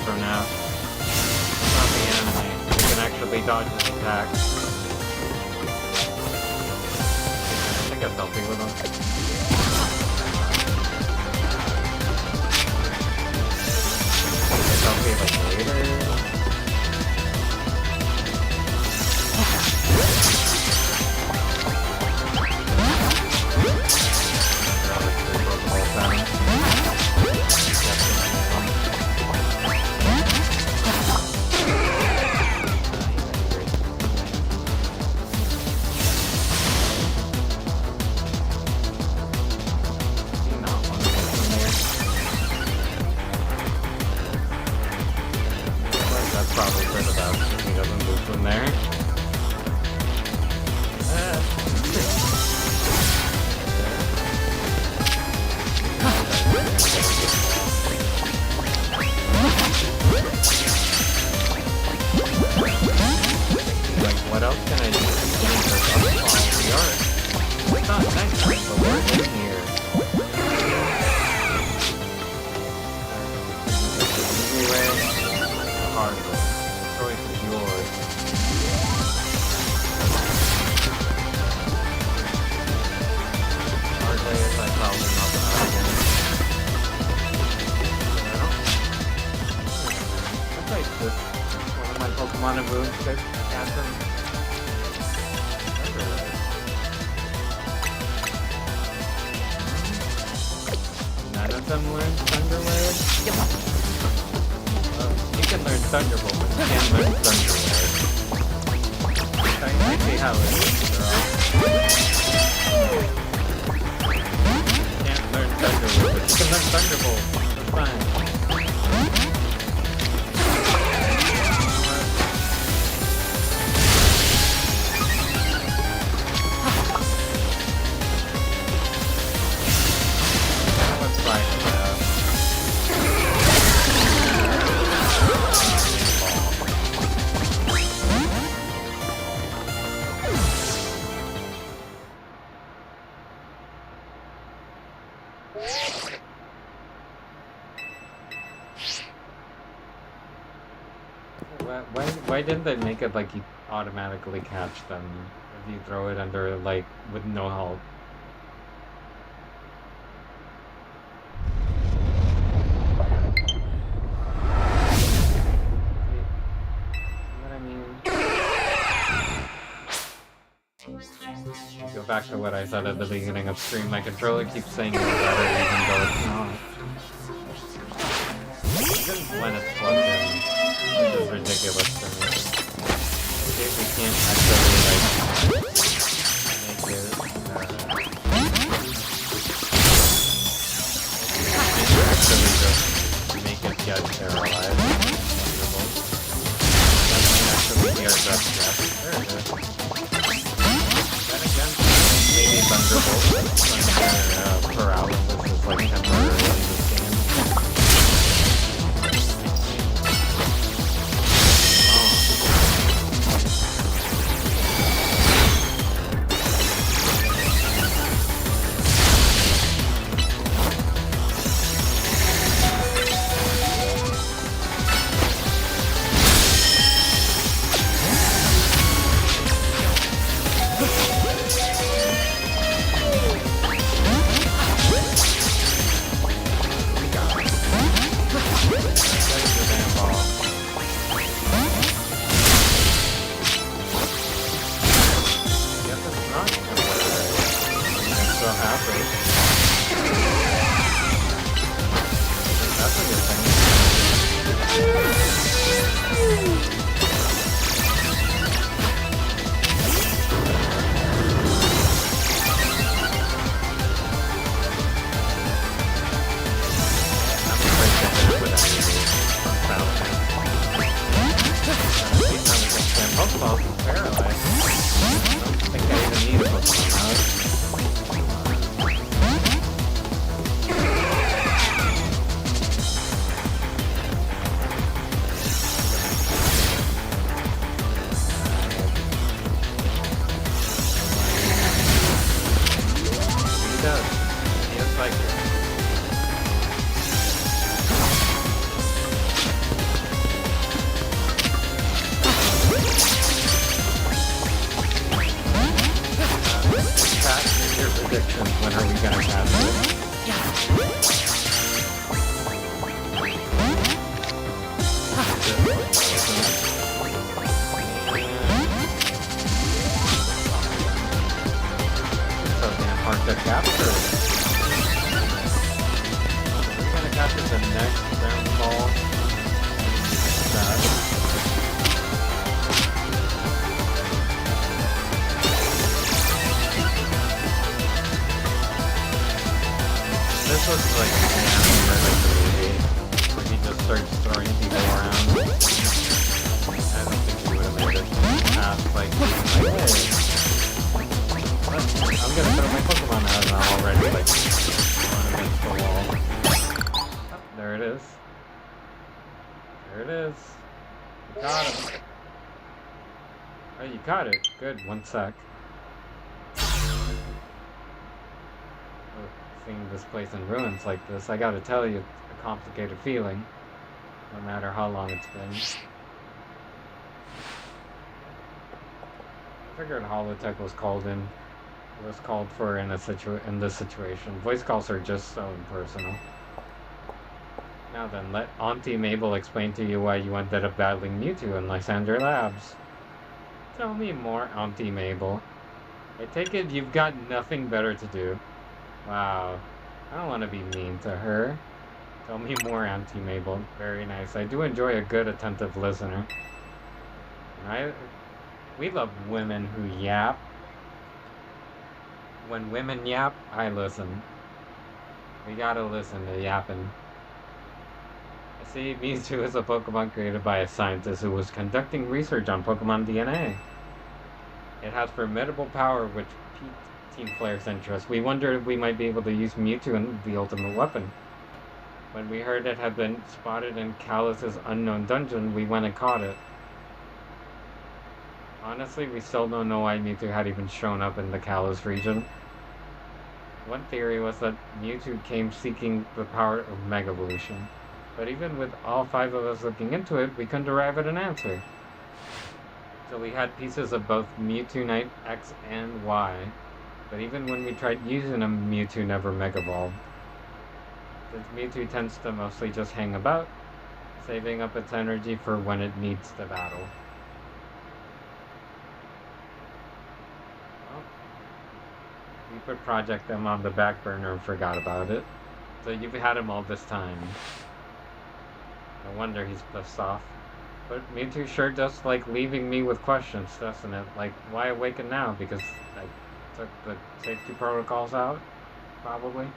From now. It's not the enemy. You can actually dodge his attacks. I think I selfie with him. Selfie like later. Probably for the best if he doesn't move from there. Like, what else can I do to change this up quality art? It's not nice, but we're in here. Easy way, hard way. Choice is yours. Hard way is I probably not the again. I like this. One of my Pokemon and moves to catch them. None of them learn Thunder Wave? You can learn Thunderbolt, but you can't learn Thunder Wave. I see how it is, girl. You can't learn Thunder Wave, but you can learn Thunderbolt. That's fine. Let's try it out. Why didn't they make it like you automatically catch them if you throw it under like with no help? What I mean? Go back to what I said at the beginning of stream. My controller keeps saying it's better even though it's not. Even when it's plugged in. Which is ridiculous to me. Okay, we can't actually, like, make it, actually just make it get paralyzed. That might actually be our best guess. There it is. Then again, maybe Thunderbolt, Thunder Paralysis is like temporary in this game. When are we gonna pass it? So damn hard to capture. We're gonna capture the next ground ball. This looks like an anime or like a movie where he just starts throwing people around. I don't think he would have made it past like hey, I'm gonna throw my Pokemon out and I'm already like on against the wall. Oh, there it is. There it is. You got him. Oh, you got it. Good. 1 sec. Seeing this place in ruins like this, I gotta tell you, it's a complicated feeling, no matter how long it's been. I figured Holotech was called for in this situation. Voice calls are just so impersonal. Now then, let Auntie Mabel explain to you why you ended up battling Mewtwo in Lysander Labs. Tell me more, Auntie Mabel. I take it you've got nothing better to do. Wow, I don't want to be mean to her. Tell me more, Auntie Mabel. Very nice. I do enjoy a good, attentive listener. We love women who yap. When women yap, I listen. We gotta listen to yapping. I see Mewtwo is a Pokemon created by a scientist who was conducting research on Pokemon DNA. It has formidable power which piqued Team Flare's interest. We wondered if we might be able to use Mewtwo in the ultimate weapon. When we heard it had been spotted in Kalos' unknown dungeon, we went and caught it. Honestly, we still don't know why Mewtwo had even shown up in the Kalos region. One theory was that Mewtwo came seeking the power of Mega Evolution. But even with all 5 of us looking into it, we couldn't arrive at an answer. So we had pieces of both Mewtwo Knight X and Y. But even when we tried using them, Mewtwo never Mega Evolved. Since Mewtwo tends to mostly just hang about, saving up its energy for when it needs to battle. Well, we put Project M on the back burner and forgot about it. So you've had him all this time. No wonder he's pissed off. But Mewtwo sure does like leaving me with questions, doesn't it? Like, why awaken now? Because I took the safety protocols out? Probably.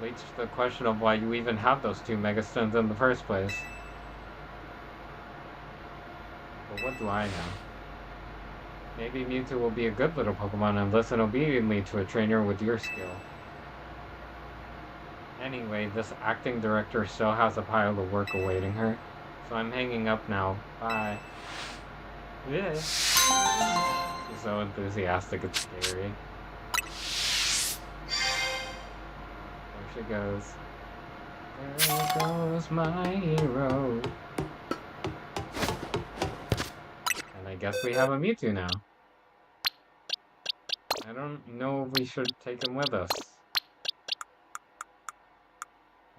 Leads to the question of why you even have those 2 Megastones in the first place. But what do I know? Maybe Mewtwo will be a good little Pokemon and listen obediently to a trainer with your skill. Anyway, this acting director still has a pile of work awaiting her, so I'm hanging up now. Bye. Yeah. She's so enthusiastic, it's scary. There she goes. There goes my hero. And I guess we have a Mewtwo now. I don't know if we should take him with us.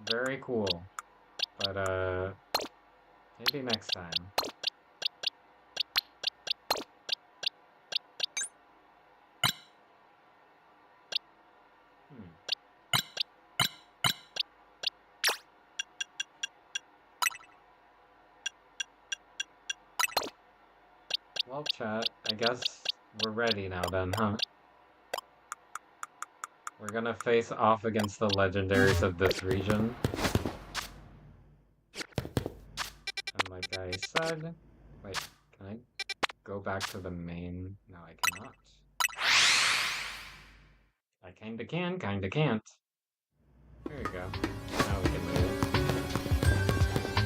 Very cool. But, maybe next time. Well, chat, I guess we're ready now then, huh? We're gonna face off against the legendaries of this region. And like I said... Wait, can I go back to the main? No, I cannot. I kinda can, kinda can't. There we go. Now we can do it.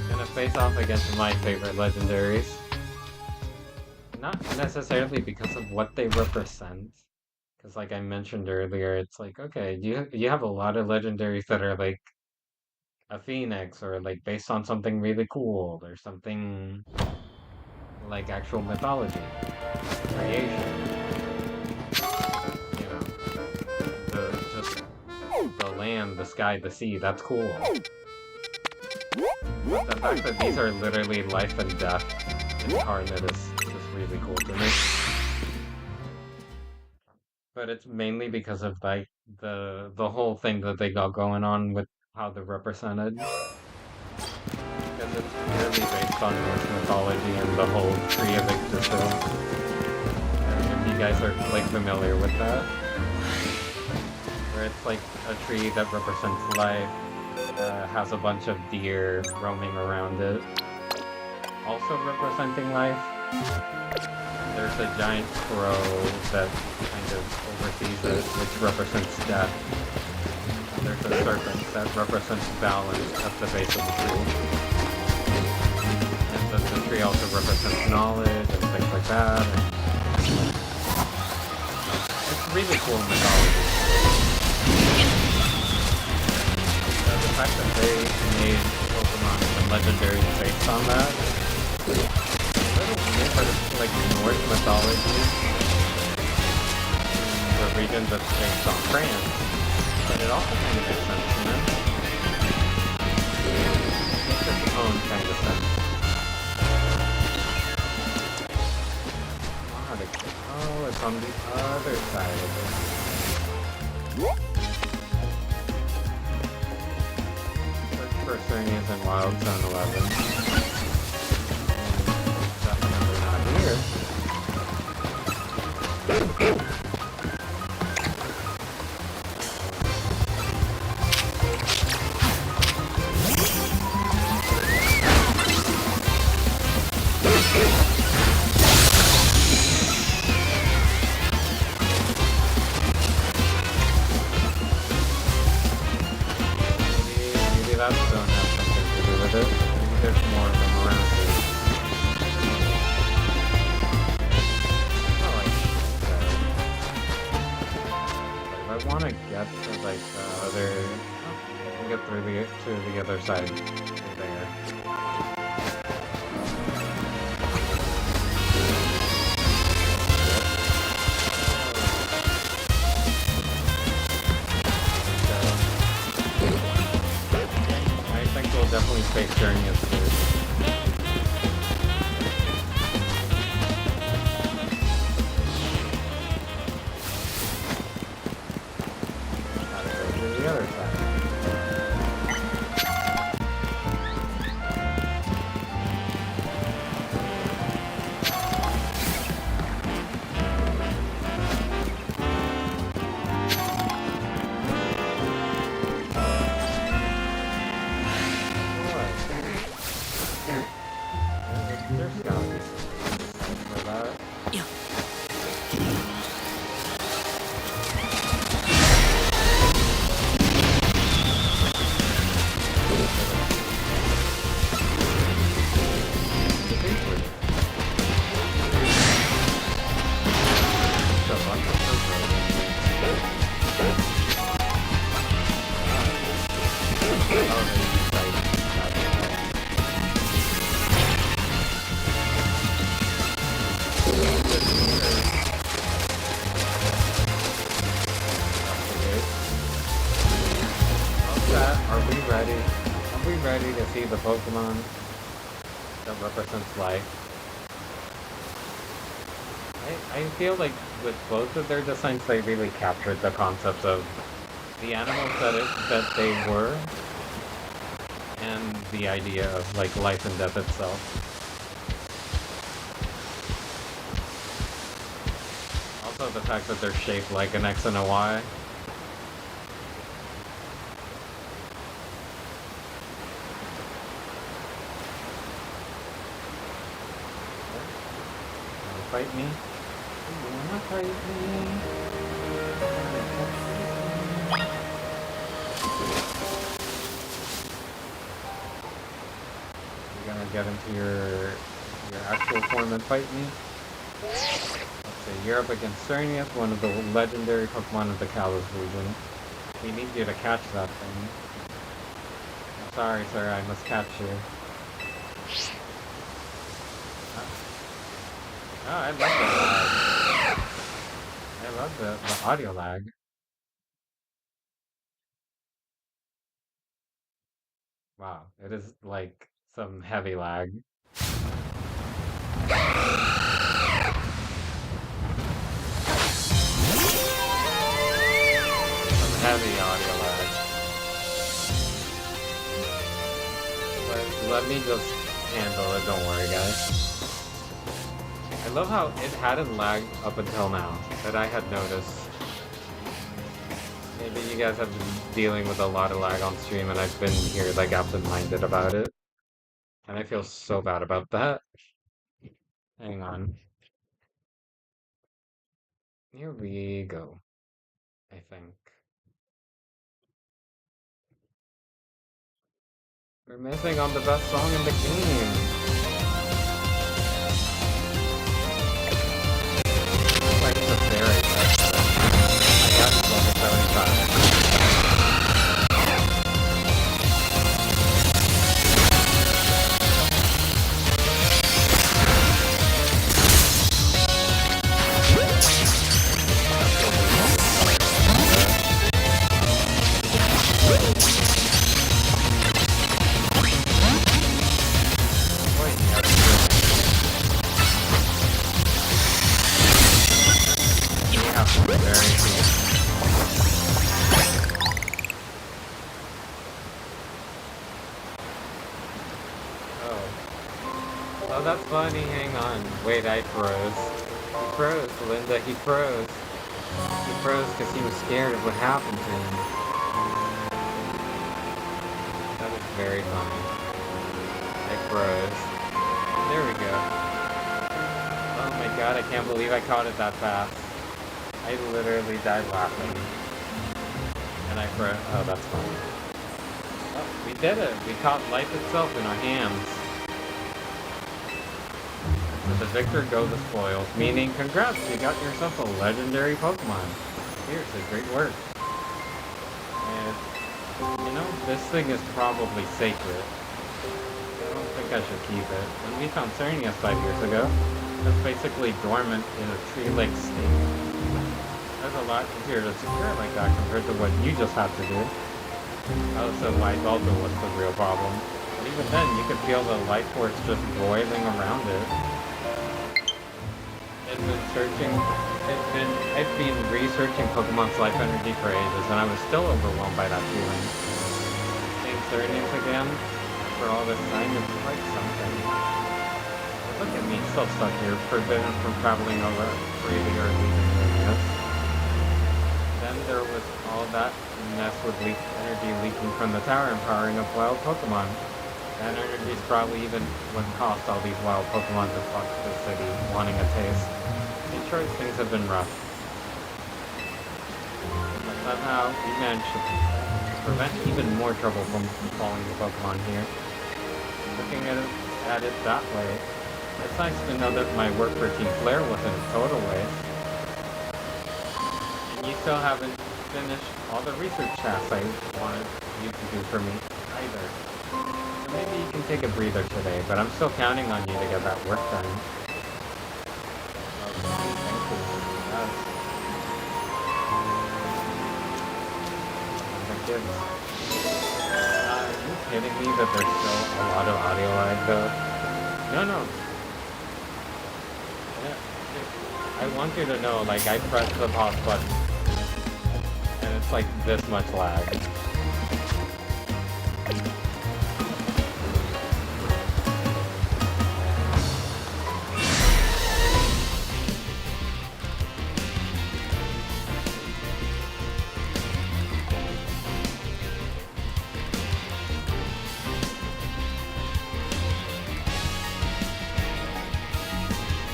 Gonna face off against my favorite legendaries. Not necessarily because of what they represent. Because like I mentioned earlier, it's like, okay, you have a lot of legendaries that are like a phoenix or like based on something really cool or something like actual mythology, creation, you know, just the land, the sky, the sea, that's cool. But the fact that these are literally life and death incarnate is just really cool to me. But it's mainly because of like the whole thing that they got going on with how they're represented. Because it's purely based on Norse mythology and the whole Tree of Yggdrasil. If you guys are like familiar with that. Where it's like a tree that represents life, has a bunch of deer roaming around it. Also representing life. There's a giant crow that kind of oversees it, which represents death. And there's a serpent that represents balance at the base of the tree. And then the tree also represents knowledge and things like that. And it's really cool mythology. The fact that they made Pokemon and legendaries based on that, but it's like Norse mythology, the region that's based on France, but it also kind of makes sense, you know? It makes its own kind of sense. Oh, it's on the other side of it. Search for Cernius in Wild Zone 11. Definitely not here. Maybe that zone has something to do with it. Maybe there's more of them around here. If I want to get to like the other, I can get through to the other side through there. I think we'll definitely face Journey first. Gotta go to the other side. There's gotta be something for that. see the Pokemon that represents life. I feel like with both of their designs, they really captured the concept of the animals that they were, and the idea of like life and death itself. Also, the fact that they're shaped like an X and a Y. Wanna fight me? You wanna fight me? You're gonna get into your actual form and fight me? Let's see, you're up against Cernius, one of the legendary Pokemon of the Kalos region. We need you to catch that thing. I'm sorry, sir, I must catch you. Oh, I love that lag. I love the audio lag. Wow, it is like some heavy lag. Some heavy audio lag. But let me just handle it, don't worry guys. I love how it hadn't lagged up until now, that I had noticed. Maybe you guys have been dealing with a lot of lag on stream and I've been here like absent-minded about it. And I feel so bad about that. Hang on. Here we go, I think. We're missing on the best song in the game. Like the very best. I got level 75. Oh, that's funny. Hang on. Wait, I froze. He froze, Linda. He froze. He froze because he was scared of what happened to him. That is very funny. I froze. There we go. Oh my god, I can't believe I caught it that fast. I literally died laughing. And I froze. Oh, that's funny. Oh, we did it. We caught life itself in our hands. With the victor go the spoils, meaning congrats, you got yourself a legendary Pokemon. Seriously, great work. And, you know, this thing is probably sacred. I don't think I should keep it. When we found Cernius 5 years ago, it was basically dormant in a tree-like state. That's a lot easier to secure like that compared to what you just had to do. Also, White Velda was the real problem. But even then, you could feel the life force just boiling around it. I've been researching Pokemon's life energy for ages, and I was still overwhelmed by that feeling. Seeing Cernius again, after all this time, is quite something. Look at me, still stuck here, forbidden from traveling over freely or leaving Cernius. Then there was all that mess with energy leaking from the tower and powering up wild Pokemon. That energy is probably even what caused all these wild Pokemon to flock to the city, wanting a taste. In short, things have been rough. But somehow, we managed to prevent even more trouble from falling to Pokemon here. Looking at it that way, it's nice to know that my work for Team Flare wasn't a total waste. And you still haven't finished all the research tasks I wanted you to do for me either. So maybe you can take a breather today, but I'm still counting on you to get that work done. You kidding me that there's still a lot of audio lag though? No, no. Yeah, I want you to know, like, I pressed the pause button, and it's like this much lag.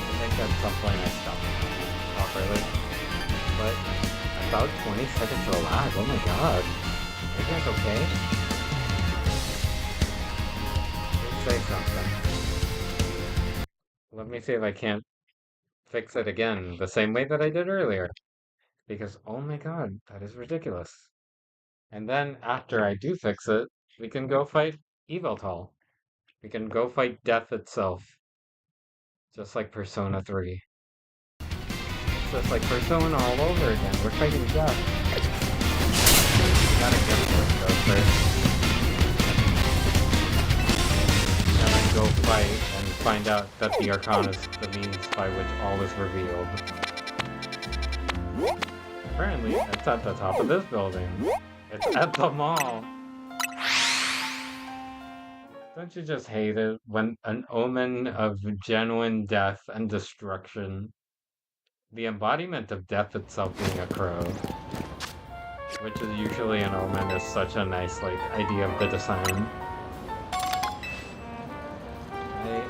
I think at some point I stopped properly, but about 20 seconds of lag. Oh my god. Are you guys okay? Please say something. Let me see if I can't fix it again the same way that I did earlier. Because, oh my god, that is ridiculous. And then after I do fix it, we can go fight Eviltal. We can go fight death itself. Just like Persona 3. It's just like Persona all over again. We're fighting death. We gotta get to it though first. And then go fight and find out that the Arcana is the means by which all is revealed. Apparently, it's at the top of this building. It's at the mall. Don't you just hate it when an omen of genuine death and destruction, the embodiment of death itself being a crow, which is usually an omen, is such a nice like idea of the design.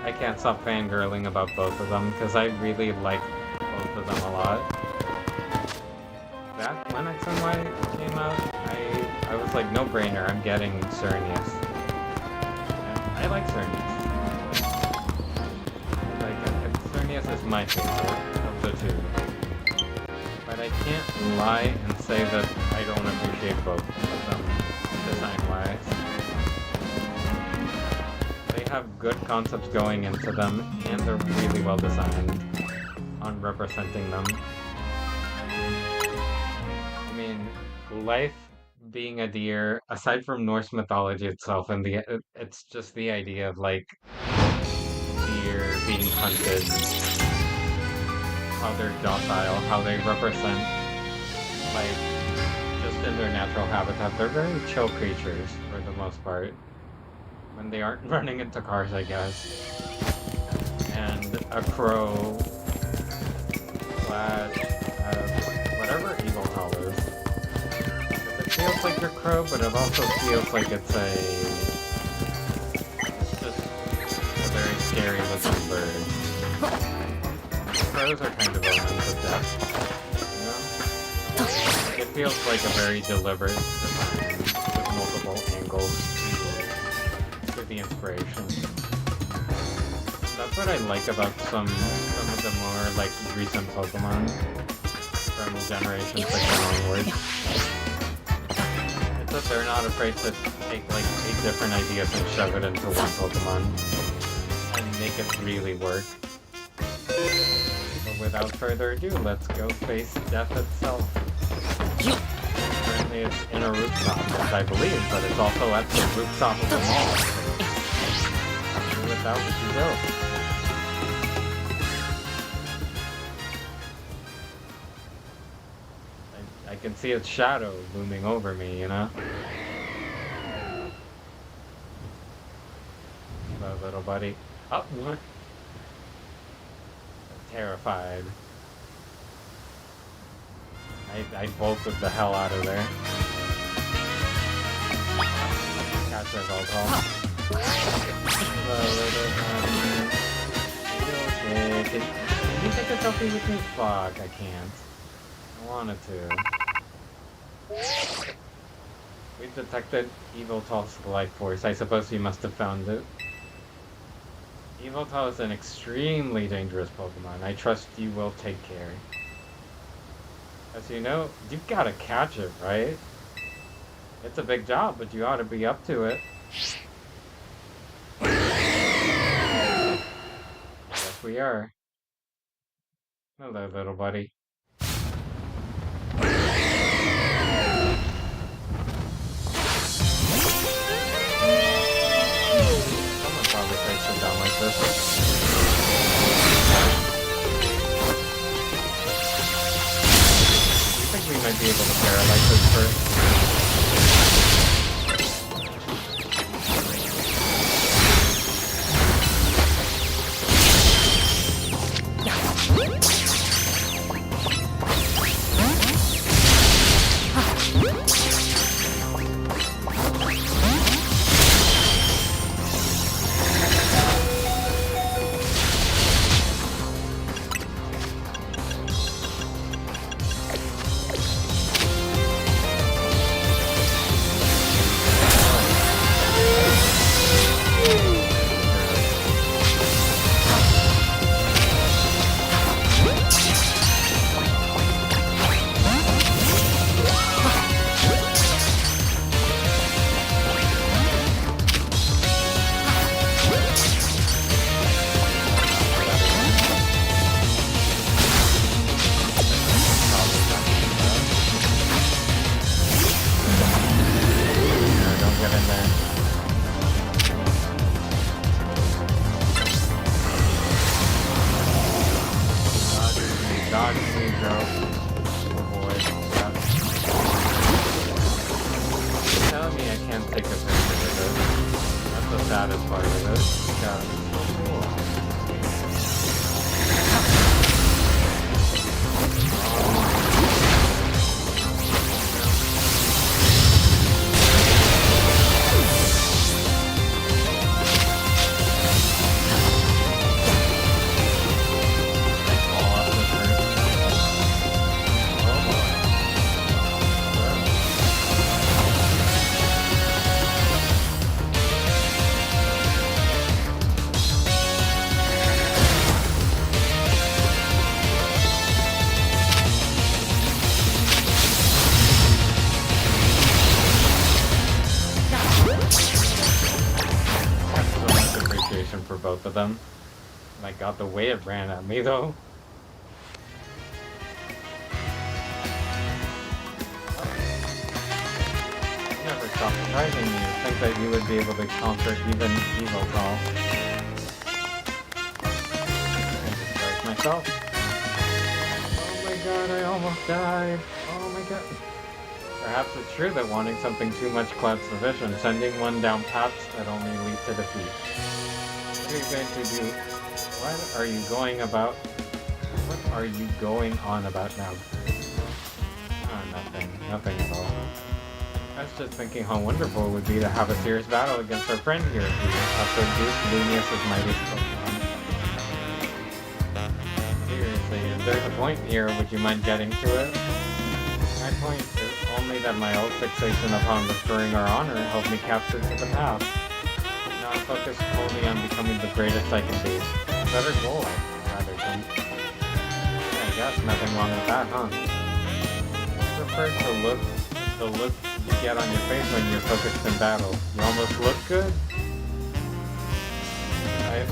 I can't stop fangirling about both of them because I really like both of them a lot. Back when X and Y came out, I was like, no brainer, I'm getting Xerneas. And I like Xerneas. Like, Xerneas is my favorite of the two. But I can't lie and say that I don't appreciate both of them, design-wise. They have good concepts going into them, and they're really well designed on representing them. I mean, life being a deer, aside from Norse mythology itself, and it's just the idea of like deer being hunted, how they're docile, how they represent like just in their natural habitat. They're very chill creatures for the most part. When they aren't running into cars, I guess. And a crow slash whatever Eviltal is. It feels like a crow, but it also feels like it's just a very scary looking bird. Crows are kind of omens of death, you know? It feels like a very deliberate design with multiple angles for the inspiration. That's what I like about some of the more like recent Pokemon from Generation 6 and onwards. It's that they're not afraid to take like 8 different ideas and shove it into one Pokemon and make it really work. But without further ado, let's go face death itself. Currently it's in a rooftop, as I believe, but it's also at the rooftop of the mall. Do with that what you will. I can see its shadow looming over me, you know? Hello, little buddy. Oh, what? Terrified. I bolted the hell out of there. Catch that alcohol. Hello, little buddy. Okay. Can you take a selfie with me? Fuck, I can't. I wanted to. We've detected Eviltal's life force. I suppose you must have found it. Eviltal is an extremely dangerous Pokemon. I trust you will take care. As you know, you've got to catch it, right? It's a big job, but you ought to be up to it. Yes, we are. Hello, little buddy. this. I think we might be able to paralyze this first. For both of them. My god, the way it ran at me though. Never stop surprising me. I think that you would be able to conquer even Evil Call. I surprised myself. Oh my god, I almost died. Oh my god. Perhaps it's true that wanting something too much clouds the vision, sending one down paths that only lead to defeat. What are you going to do? What are you going about? What are you going on about now? Oh, nothing. Nothing at all. I was just thinking how wonderful it would be to have a serious battle against our friend here, who has seduced Lunius's mighty Pokemon. Seriously, if there's a point here, would you mind getting to it? My point is only that my old fixation upon restoring our honor helped me capture to the path. Now I'm focused only on becoming the greatest I can be. A better goal, rather than... I guess nothing wrong with that, huh? I prefer the look you get on your face when you're focused in battle. You almost look good. I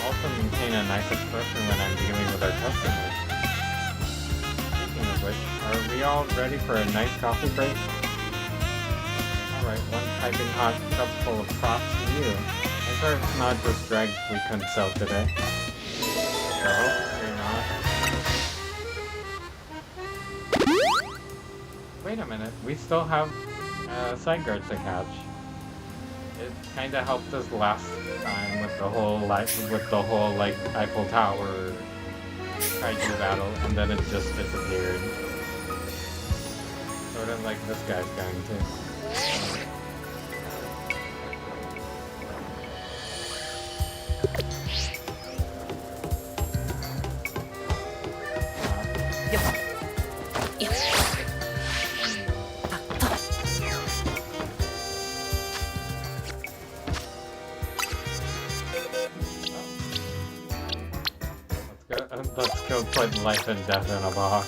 also maintain a nice expression when I'm dealing with our customers. Speaking of which, are we all ready for a nice coffee break? Alright, one piping hot cup full of props to you. I'm sure it's not just dregs we couldn't sell today. So, you're not. Wait a minute, we still have side guards to catch. It kinda helped us last time with the whole Eiffel Tower kaiju battle, and then it just disappeared. Sort of like this guy's going to. Let's go put life and death in a box.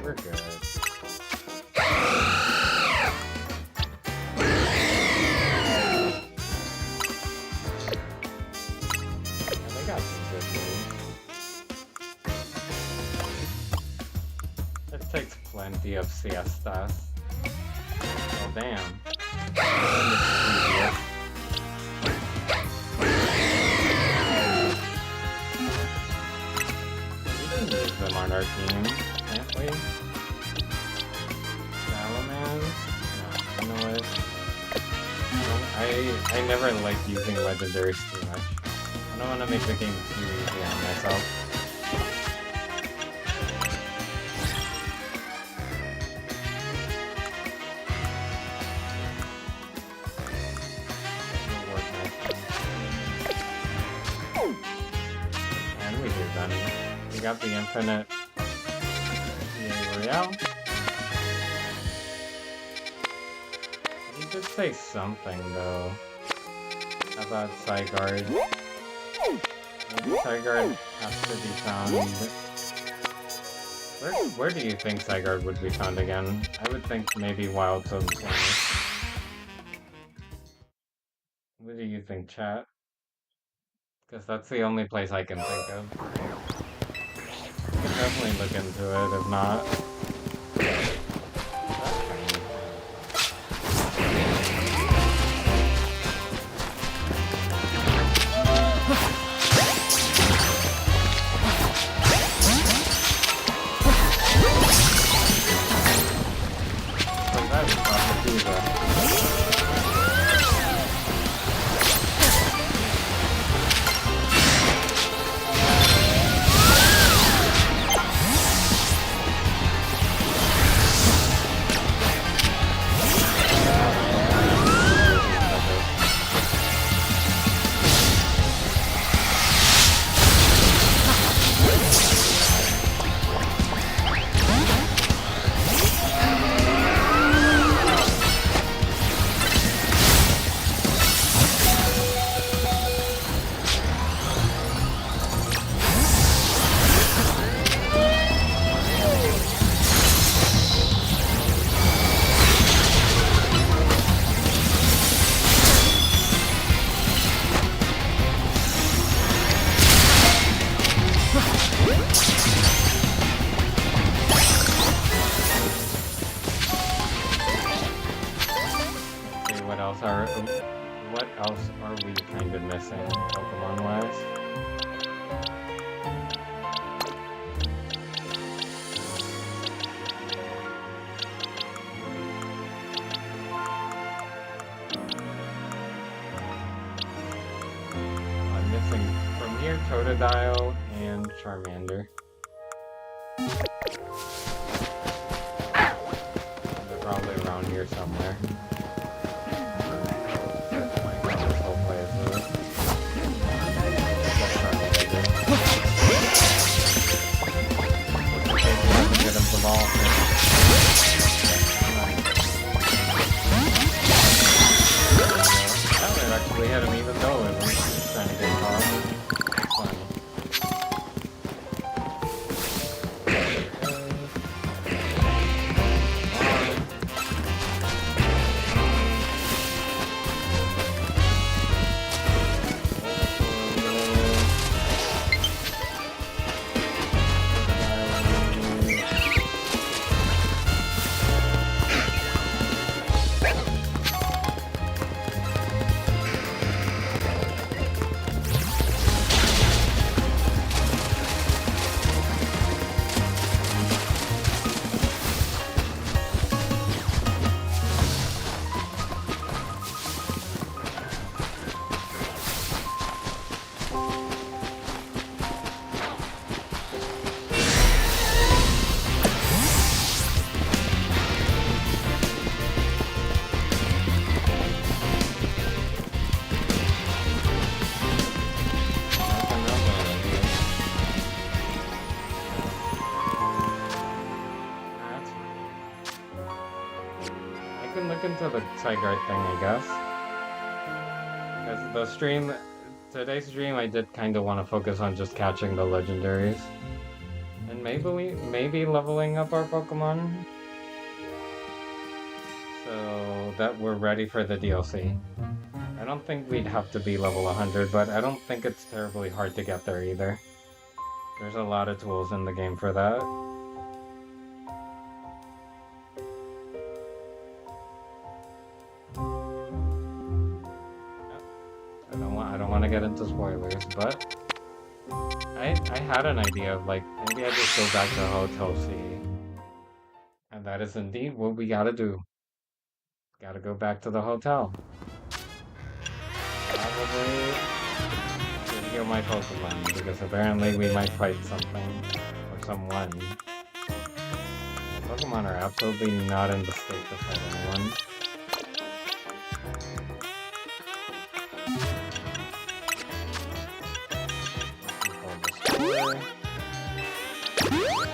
We're good. And they got some good moves. takes plenty of siestas. Oh damn. Mischievous. We can use them on our team, can't we? Salamence? No, you know what? I never like using legendaries too much. I don't want to make the game too easy on myself. And we do then. We got the infinite Royale. He did say something though about Zygarde. Maybe Zygarde has to be found. Where do you think Zygarde would be found again? I would think maybe Wild Zone 20. What do you think, chat? Because that's the only place I can think of. We'll definitely look into it, if not. What else are we kind of missing, Pokemon-wise? I'm missing from here Totodile and Charmander. They're probably around here somewhere. We had him even though it was trying to get caught. Funny. Into the Zygarde thing, I guess. Because the stream, today's stream, I did kind of want to focus on just catching the legendaries. And maybe leveling up our Pokemon. So that we're ready for the DLC. I don't think we'd have to be level 100, but I don't think it's terribly hard to get there either. There's a lot of tools in the game for that. into spoilers, but I had an idea of like maybe I just go back to Hotel C, and that is indeed what we gotta do. Gotta go back to the hotel. Probably to heal my Pokemon because apparently we might fight something or someone. Pokemon are absolutely not in the state to fight anyone.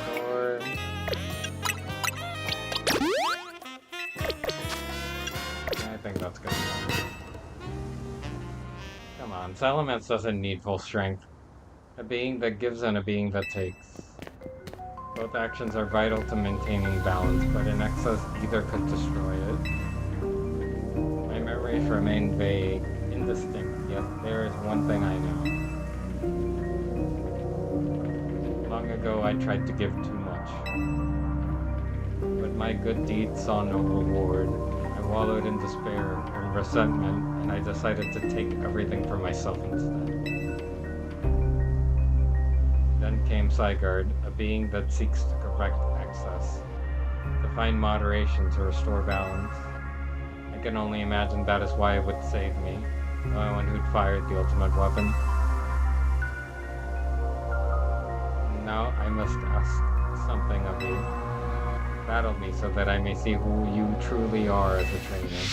Store. I think that's good enough. Come on, Salamence doesn't need full strength. A being that gives and a being that takes. Both actions are vital to maintaining balance, but in excess either could destroy it. My memories remain vague, indistinct, yet there is one thing I know. Long ago I tried to give too much, but my good deeds saw no reward. I wallowed in despair and resentment, and I decided to take everything for myself instead. Then came Zygarde, a being that seeks to correct excess, to find moderation to restore balance. I can only imagine that is why it would save me, the only one who'd fired the ultimate weapon. Now I must ask something of you. Battle me so that I may see who you truly are as a trainer.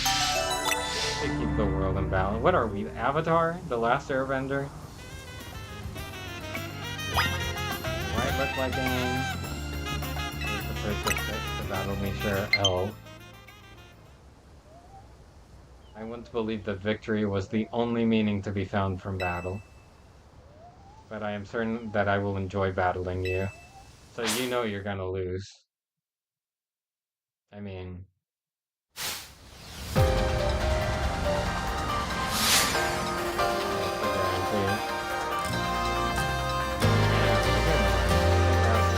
To keep the world in balance. What are we, Avatar? The Last Airbender? Might look like him. The first to battle me, sure. L. I wouldn't believe that victory was the only meaning to be found from battle. But I am certain that I will enjoy battling you. So you know you're gonna lose. I mean...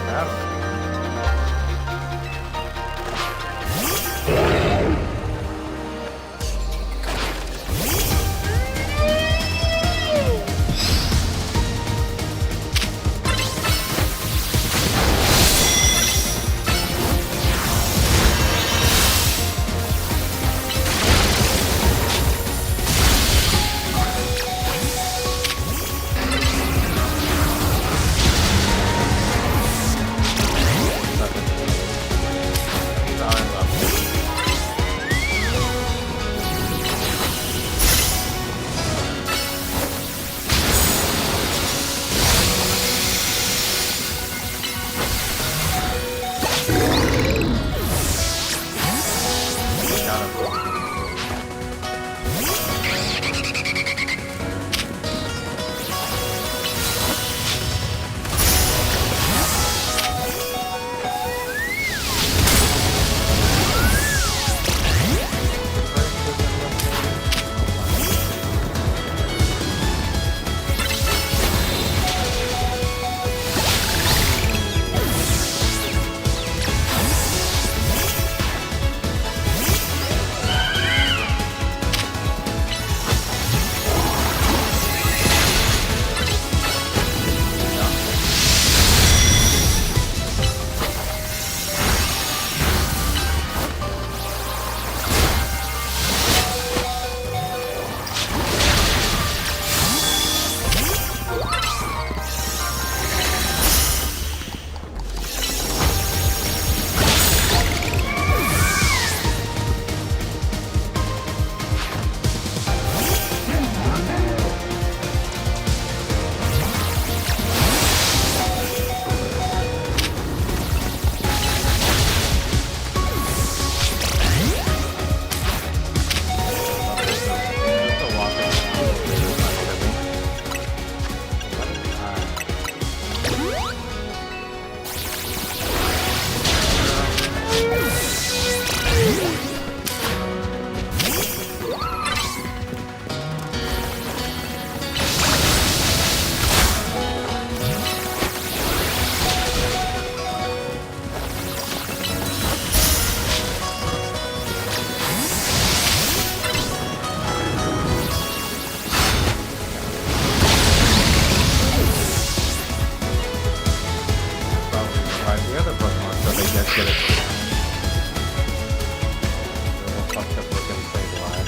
that's a guarantee. let's get it. Little fucked up looking Sableye.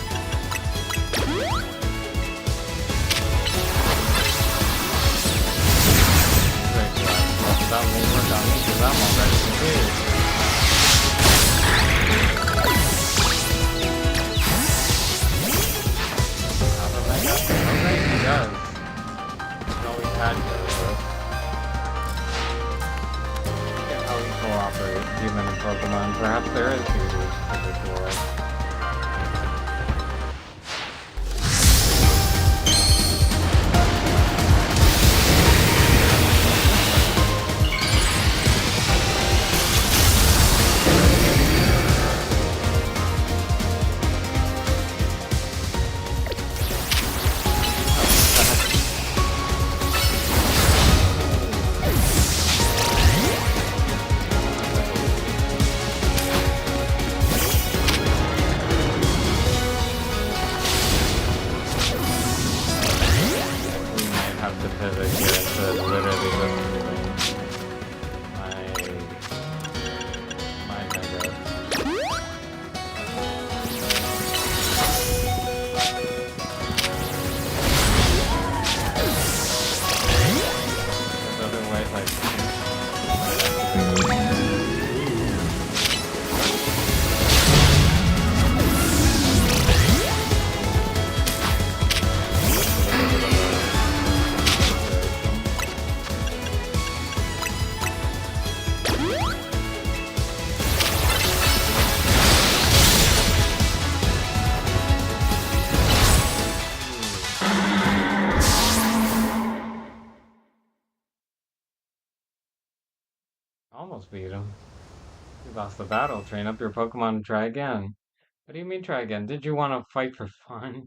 Without me, without me, because I'm already confused. Alright, he does. He's always had to. Look at how we cooperate, human and Pokemon. Perhaps there is beauty to this world. Almost beat him. You lost the battle. Train up your Pokemon and try again. What do you mean try again? Did you want to fight for fun? Did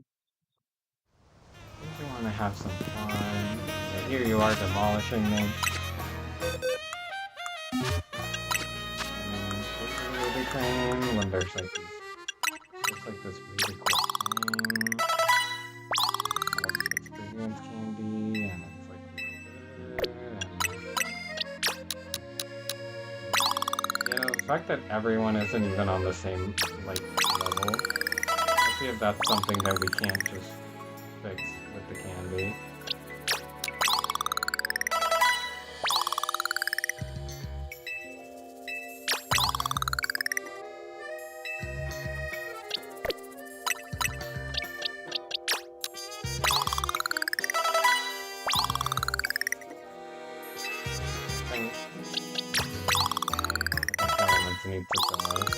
you want to have some fun? And here you are demolishing me. Really training when there's like this really cool thing. Experience candy and it's like real good. And the fact that everyone isn't even on the same like level. Let's see if that's something that we can't just fix with the candy. Need to promote.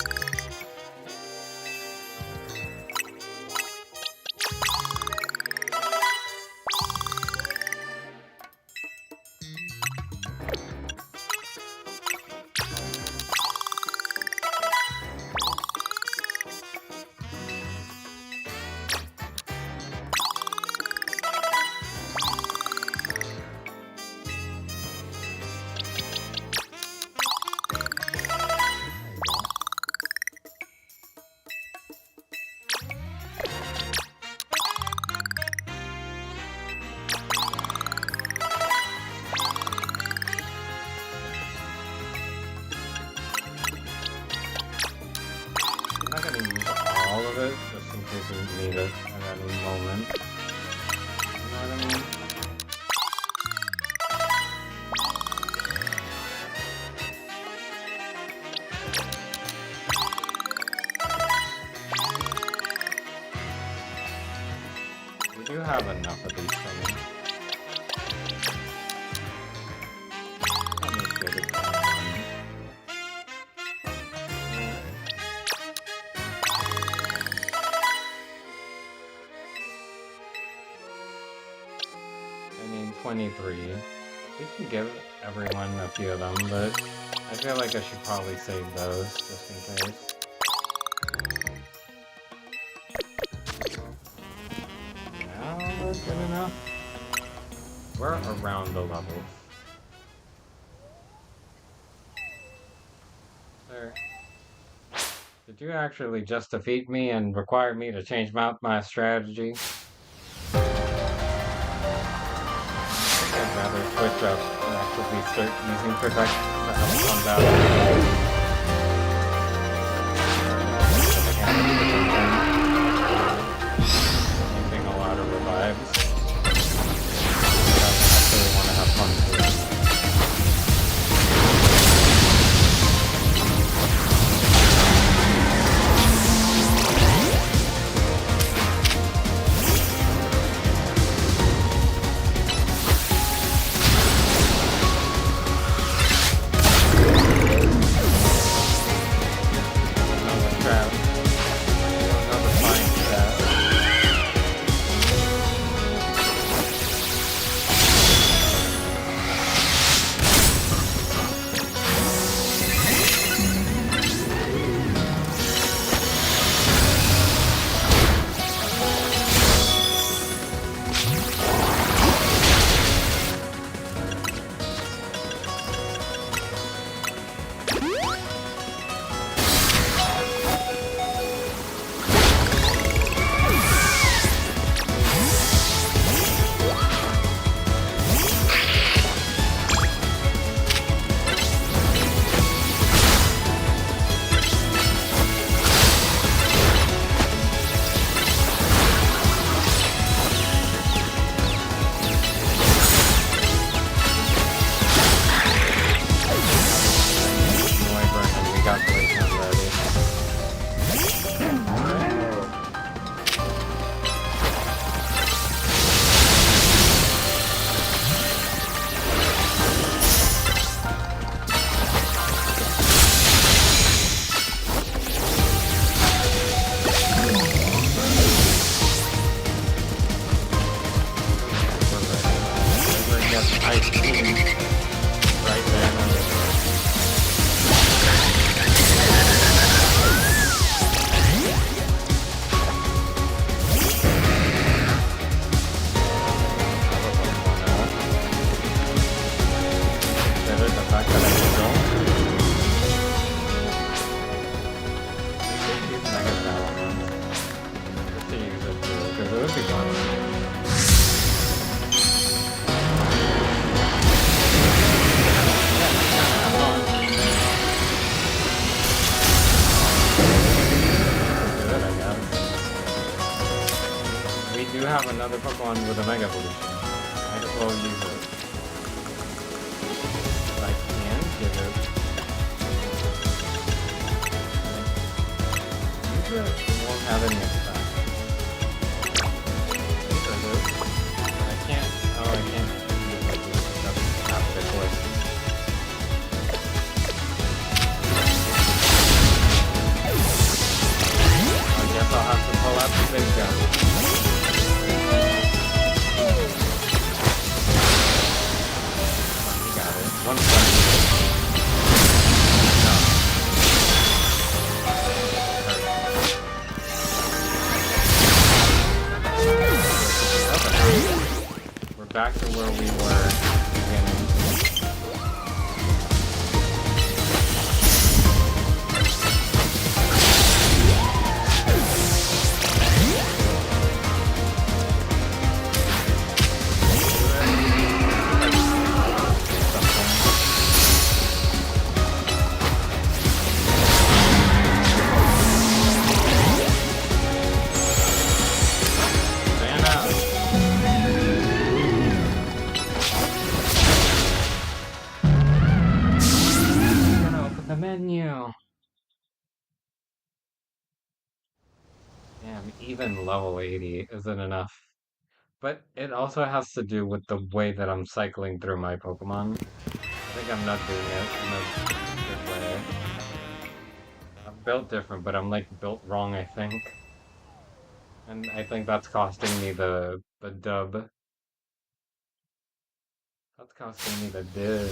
I'm not gonna use all of it, just in case we need it at any moment. You know what I mean? We do have enough of these things. Let me get it done. 23. We can give everyone a few of them, but I feel like I should probably save those just in case. Now we're good enough. We're around the levels. Sir, did you actually just defeat me and require me to change my strategy? I'd rather switch up and actually start using protection on battle. have another Pokemon with a Mega Evolution. Might as well use it. If I can give it. Use it, it won't have any effect. Use it. I can't. Oh, I can't use it. It doesn't have the choice. I guess I'll have to pull out the big gun. You got it. One second. No. We're back to where we were at the beginning. Menu. Damn, even level 80 isn't enough. But it also has to do with the way that I'm cycling through my Pokemon. I think I'm not doing it in a good way. I'm built different, but I'm like built wrong, I think. And I think that's costing me the dub. That's costing me the dub.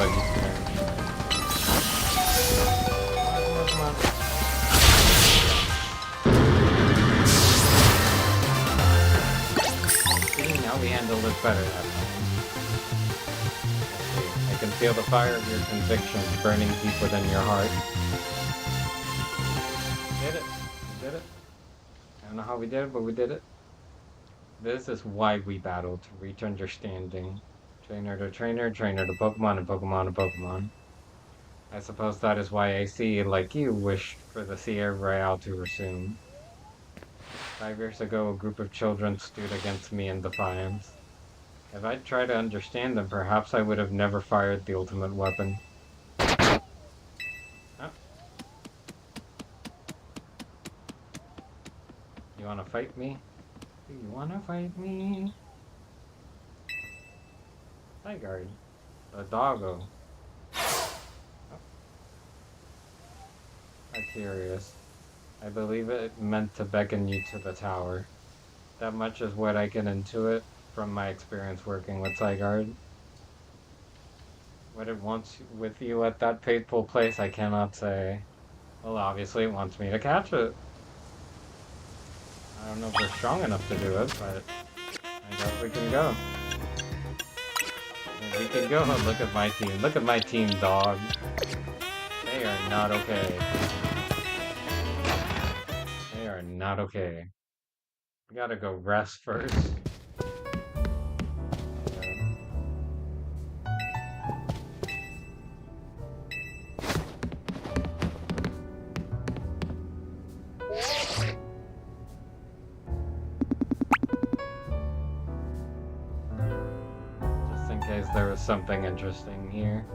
buggy's turn. Come on. See, now we handled it better that time. Let's see. I can feel the fire of your convictions burning deep within your heart. We did it. We did it. I don't know how we did it, but we did it. This is why we battle, to reach understanding. Trainer to trainer, trainer to Pokemon, and Pokemon to Pokemon. I suppose that is why AC, like you, wished for the Sierra Royale to resume. 5 years ago, a group of children stood against me in defiance. If I'd tried to understand them, perhaps I would have never fired the ultimate weapon. Oh. You wanna fight me? Do you wanna fight me? Zygarde. A doggo. Oh. I'm curious. I believe it meant to beckon you to the tower. That much is what I get into it from my experience working with Zygarde. What it wants with you at that fateful place, I cannot say. Well, obviously it wants me to catch it. I don't know if we're strong enough to do it, but I guess we can go. And we can go. Look at my team. Look at my team, dog. They are not okay. They are not okay. We gotta go rest first. Just in case there was something interesting here.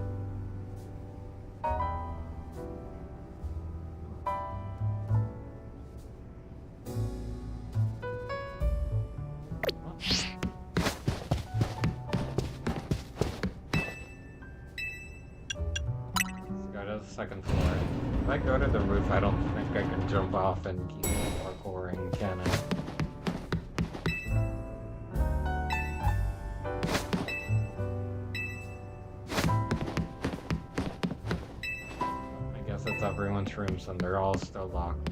Second floor. If I go to the roof, I don't think I can jump off and keep parkouring, can I? I guess it's everyone's rooms and they're all still locked.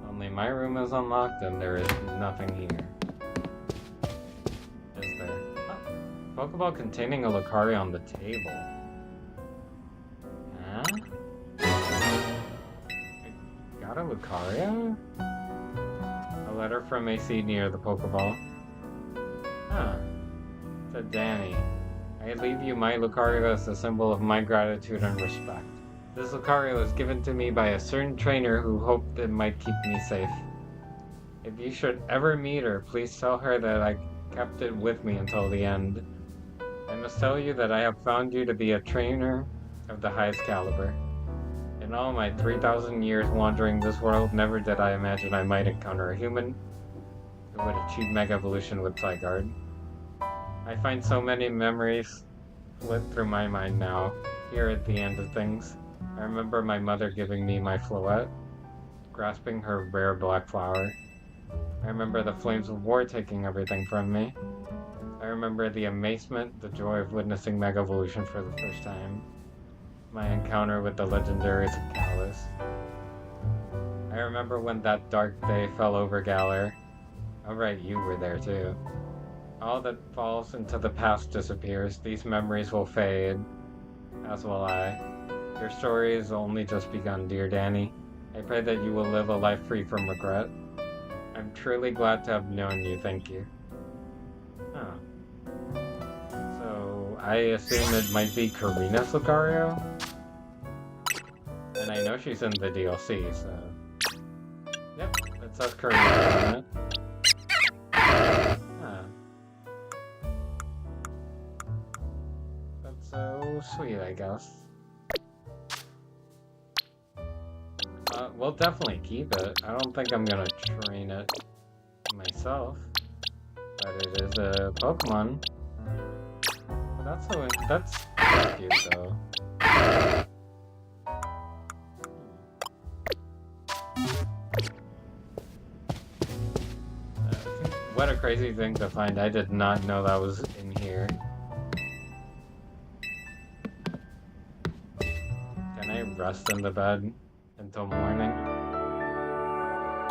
Only my room is unlocked and there is nothing here. Is there? Oh, Pokeball containing a Lucario on the table. Got a Lucario? A letter from AC near the Pokeball. Huh. To Danny. I leave you my Lucario as a symbol of my gratitude and respect. This Lucario was given to me by a certain trainer who hoped it might keep me safe. If you should ever meet her, please tell her that I kept it with me until the end. I must tell you that I have found you to be a trainer of the highest caliber. In all my 3,000 years wandering this world, never did I imagine I might encounter a human who would achieve Mega Evolution with Zygarde. I find so many memories flit through my mind now, here at the end of things. I remember my mother giving me my Floette, grasping her rare black flower. I remember the flames of war taking everything from me. I remember the amazement, the joy of witnessing Mega Evolution for the first time. My encounter with the legendaries of Kalos. I remember when that dark day fell over Galar. Oh right, you were there too. All that falls into the past disappears. These memories will fade, as will I. Your story has only just begun, dear Danny. I pray that you will live a life free from regret. I'm truly glad to have known you, thank you. Huh. So, I assume it might be Karina's Lucario? And I know she's in the DLC, so... Yep, it says Karina on it. Huh. That's so sweet, I guess. We'll definitely keep it. I don't think I'm gonna train it myself. But it is a Pokemon. But that's cute though. What a crazy thing to find. I did not know that was in here. rest in the bed until morning.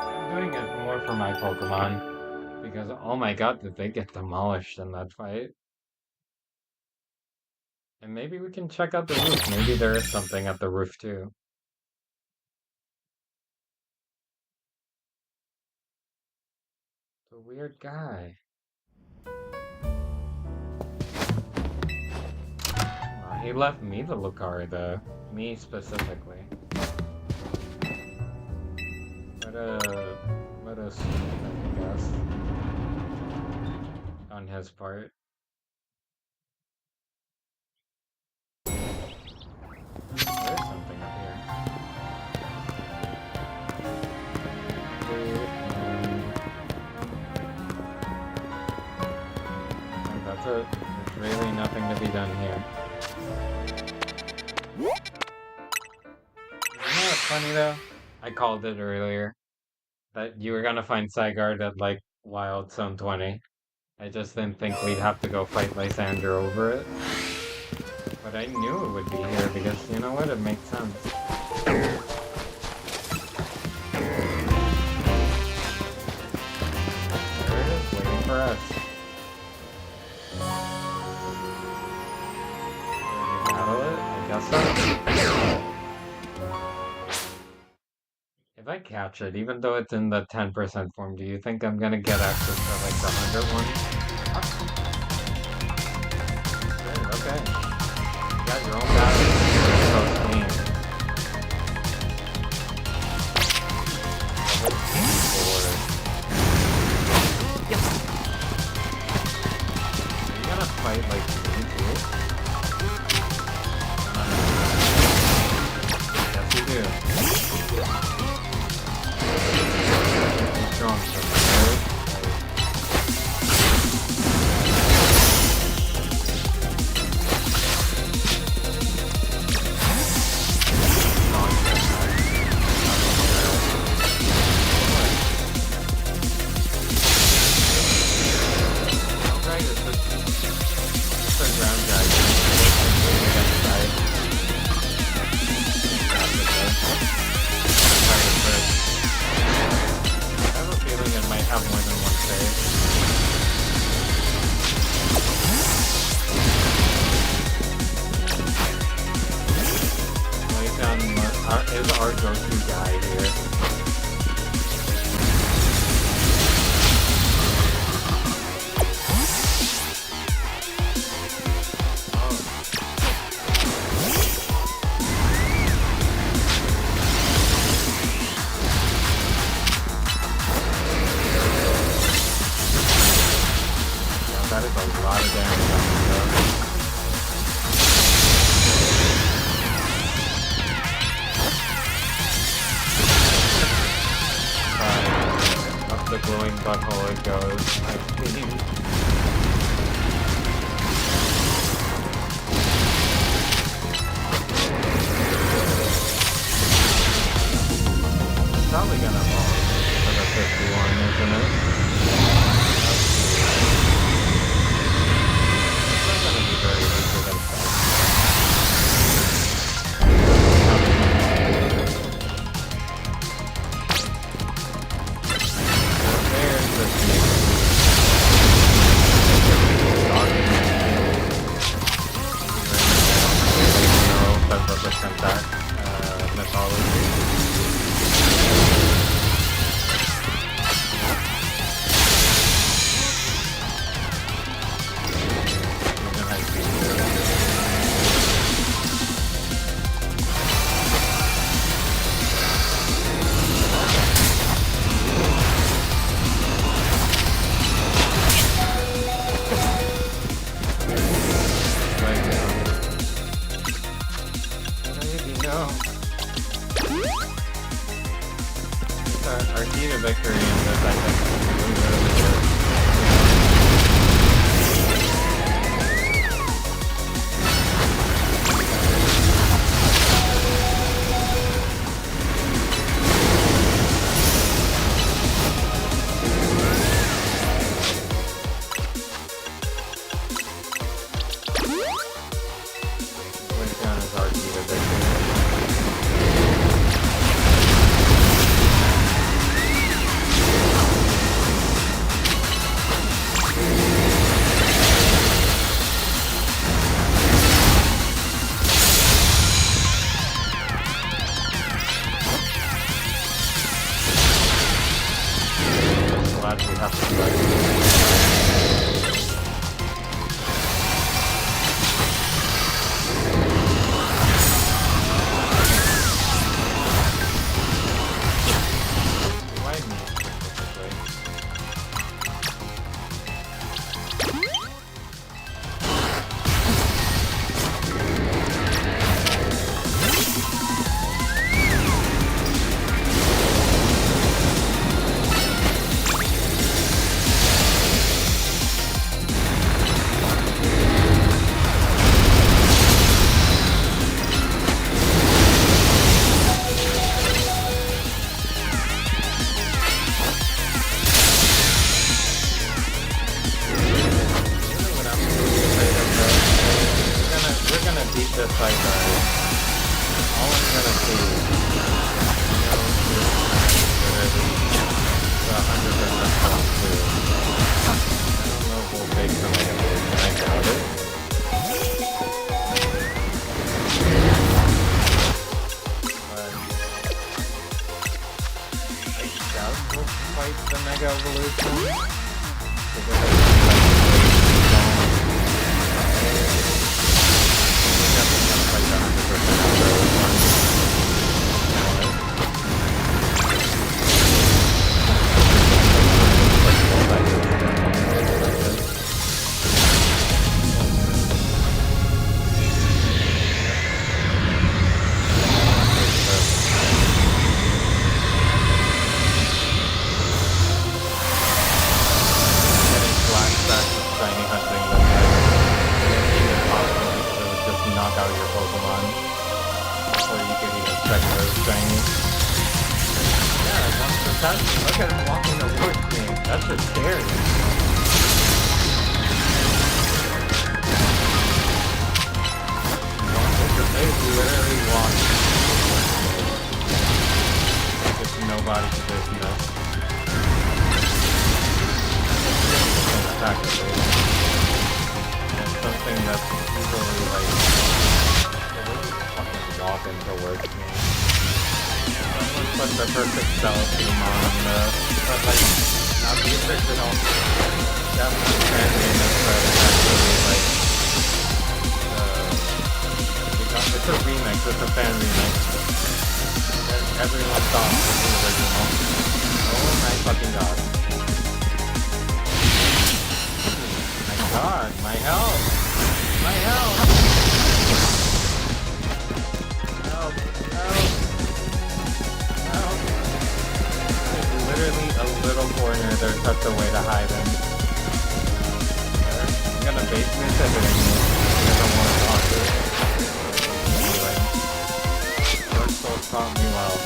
I'm doing it more for my Pokemon because oh my god, did they get demolished in that fight? And maybe we can check out the roof. Maybe there is something at the roof too. The weird guy. He left me the Lucario though. Me specifically. What a stupid, I guess. On his part. There is something up here. And that's it. There's really nothing to be done here. Isn't that funny though? I called it earlier. That you were gonna find Zygarde at like Wild Zone 20. I just didn't think we'd have to go fight Lysander over it. But I knew it would be here because, you know what, it makes sense. There it is, waiting for us. Did we battle it? I guess so. If I catch it, even though it's in the 10% form, do you think I'm gonna get access to like the 100 one? Good, okay. You got your own battery. You're so clean. Are you gonna fight like me too? Yes, you do. Strong from there. Is our go-to guy here. That is a lot of damage on the up the glowing butthole it goes. I mean, probably gonna fall for the 51, isn't it? It's not gonna be very easy against that. There's the snake. That represents that mythology. Our key to victory in this, I think, is really good. Which one is our key to victory? beat this like all I'm gonna do is, literally 100% health too. I don't know if we'll take the Mega Evolution, I doubt it. We'll fight the Mega Evolution. Definitely gonna fight the 100% after this one. Look at him walking towards me. That's just scary. They literally walk. Like it's nobody's business. And it's something that's usually like fucking walking towards me. Someone put the perfect cell team on but like, not the original. Definitely randomness, but actually like, it's a remix, it's a fan remix. Everyone thought it was the original. Oh my fucking god. My god, my health! My health! Help, help! Literally a little corner, there's such a way to hide him. They're gonna bait me to hitting me. I don't want to talk to it. Anyway, Dark Souls taught me well.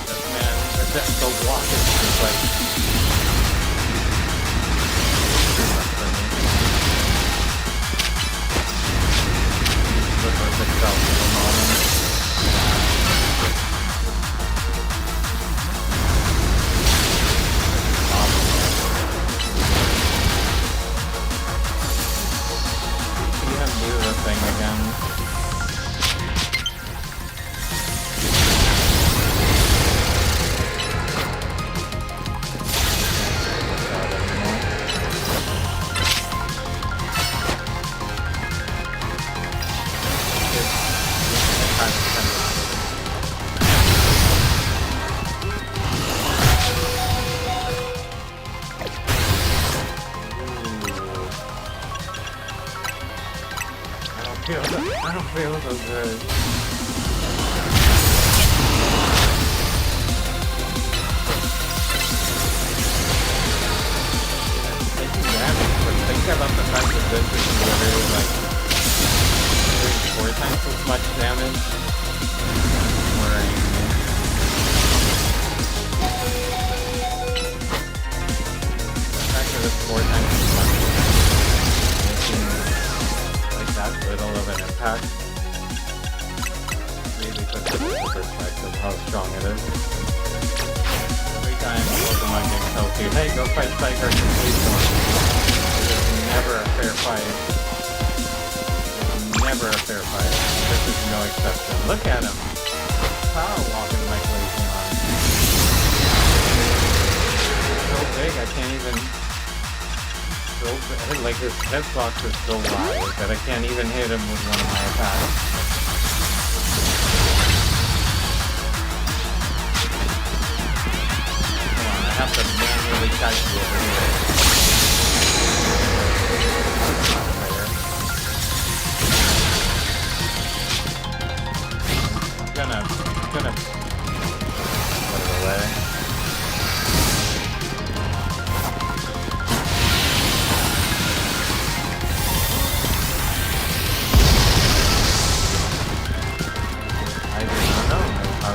This man, the walk is just like... The perfect self of the moment. Thing again. I don't feel so good. Taking damage, but think about the fact that this is literally like 4 times as much damage. It's worrying me. The fact that it's 4 times as much that little of an impact really puts it into perspective how strong it is. Every time Pokemon gets tells you, hey, go fight Psyker and please one. It is never a fair fight. It is never a fair fight. This is no exception. Look at him. How walking like Glaceon. So big I can't even... like his hitbox is so wide that I can't even hit him with one of my attacks. Come on, I have to manually type you over here. I'm gonna put it away.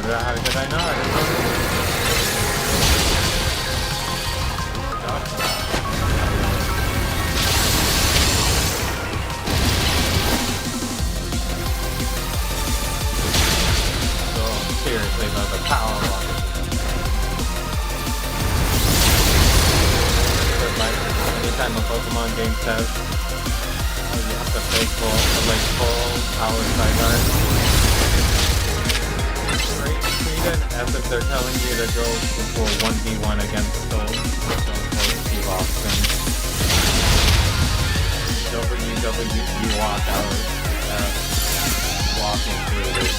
How did I know? I didn't know. game says. Oh, you have to fake full power Zygarde. Treat it as if they're telling you to go for 1v1 against those Steve Austin. WWE walkout. Walking through this.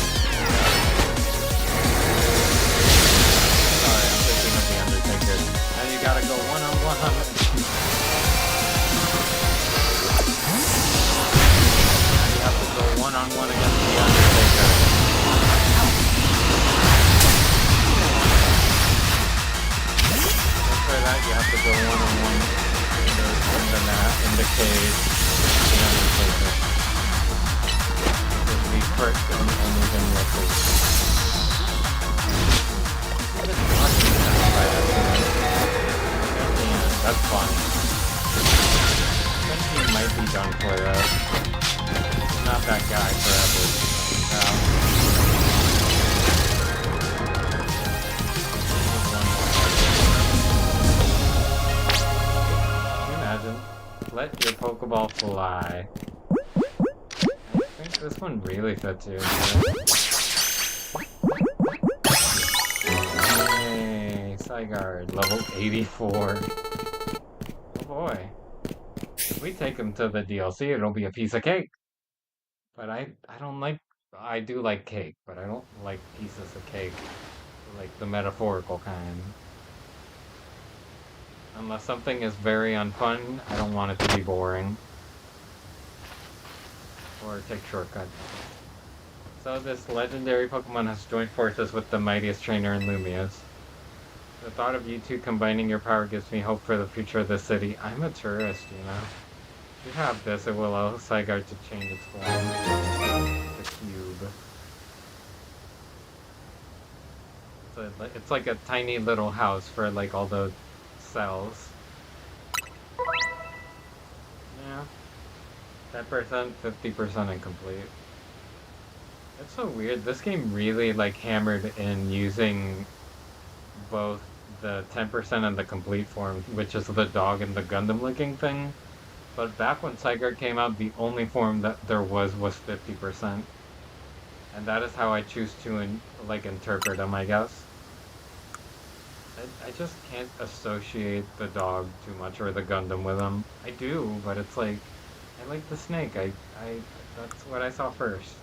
Sorry, I'm thinking of The Undertaker. And you gotta go one-on-one. You have to go one-on-one against The Undertaker. After that, you have to go one-on-one in the cage with The Undertaker. This is the first and only thing you'll see. That's fun. I think he might be done for that. Not that guy forever. Can you imagine? Let your Pokeball fly. I think this one really fits you. Hey, Zygarde, level 84. Oh boy. If we take him to the DLC, it'll be a piece of cake. But I don't like, I do like cake, but I don't like pieces of cake. Like the metaphorical kind. Unless something is very unfun, I don't want it to be boring. Or take shortcuts. So this legendary Pokemon has joined forces with the mightiest trainer in Lumiose. The thought of you two combining your power gives me hope for the future of the city. I'm a tourist, you know. If you have this, it will allow Zygarde to change its form. The cube. It's like a tiny little house for like all the cells. Yeah. 10%, 50% incomplete. It's so weird. This game really like hammered in using both the 10% and the complete form, which is the dog and the Gundam looking thing. But back when Zygarde came out, the only form that there was 50%. And that is how I choose to interpret them, I guess. I just can't associate the dog too much or the Gundam with them. I do, but it's like, I like the snake. That's what I saw first.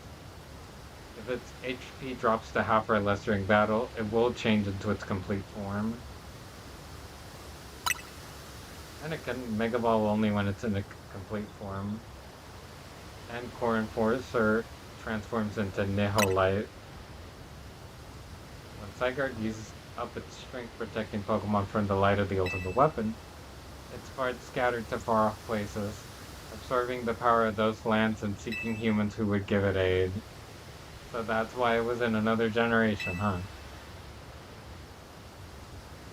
If its HP drops to half or less during battle, it will change into its complete form. And it can Mega Ball only when it's in a complete form. And Core Enforcer transforms into Nihilite. When Zygarde uses up its strength protecting Pokemon from the light of the ultimate weapon, its parts scattered to far off places, absorbing the power of those lands and seeking humans who would give it aid. So that's why it was in another generation, huh?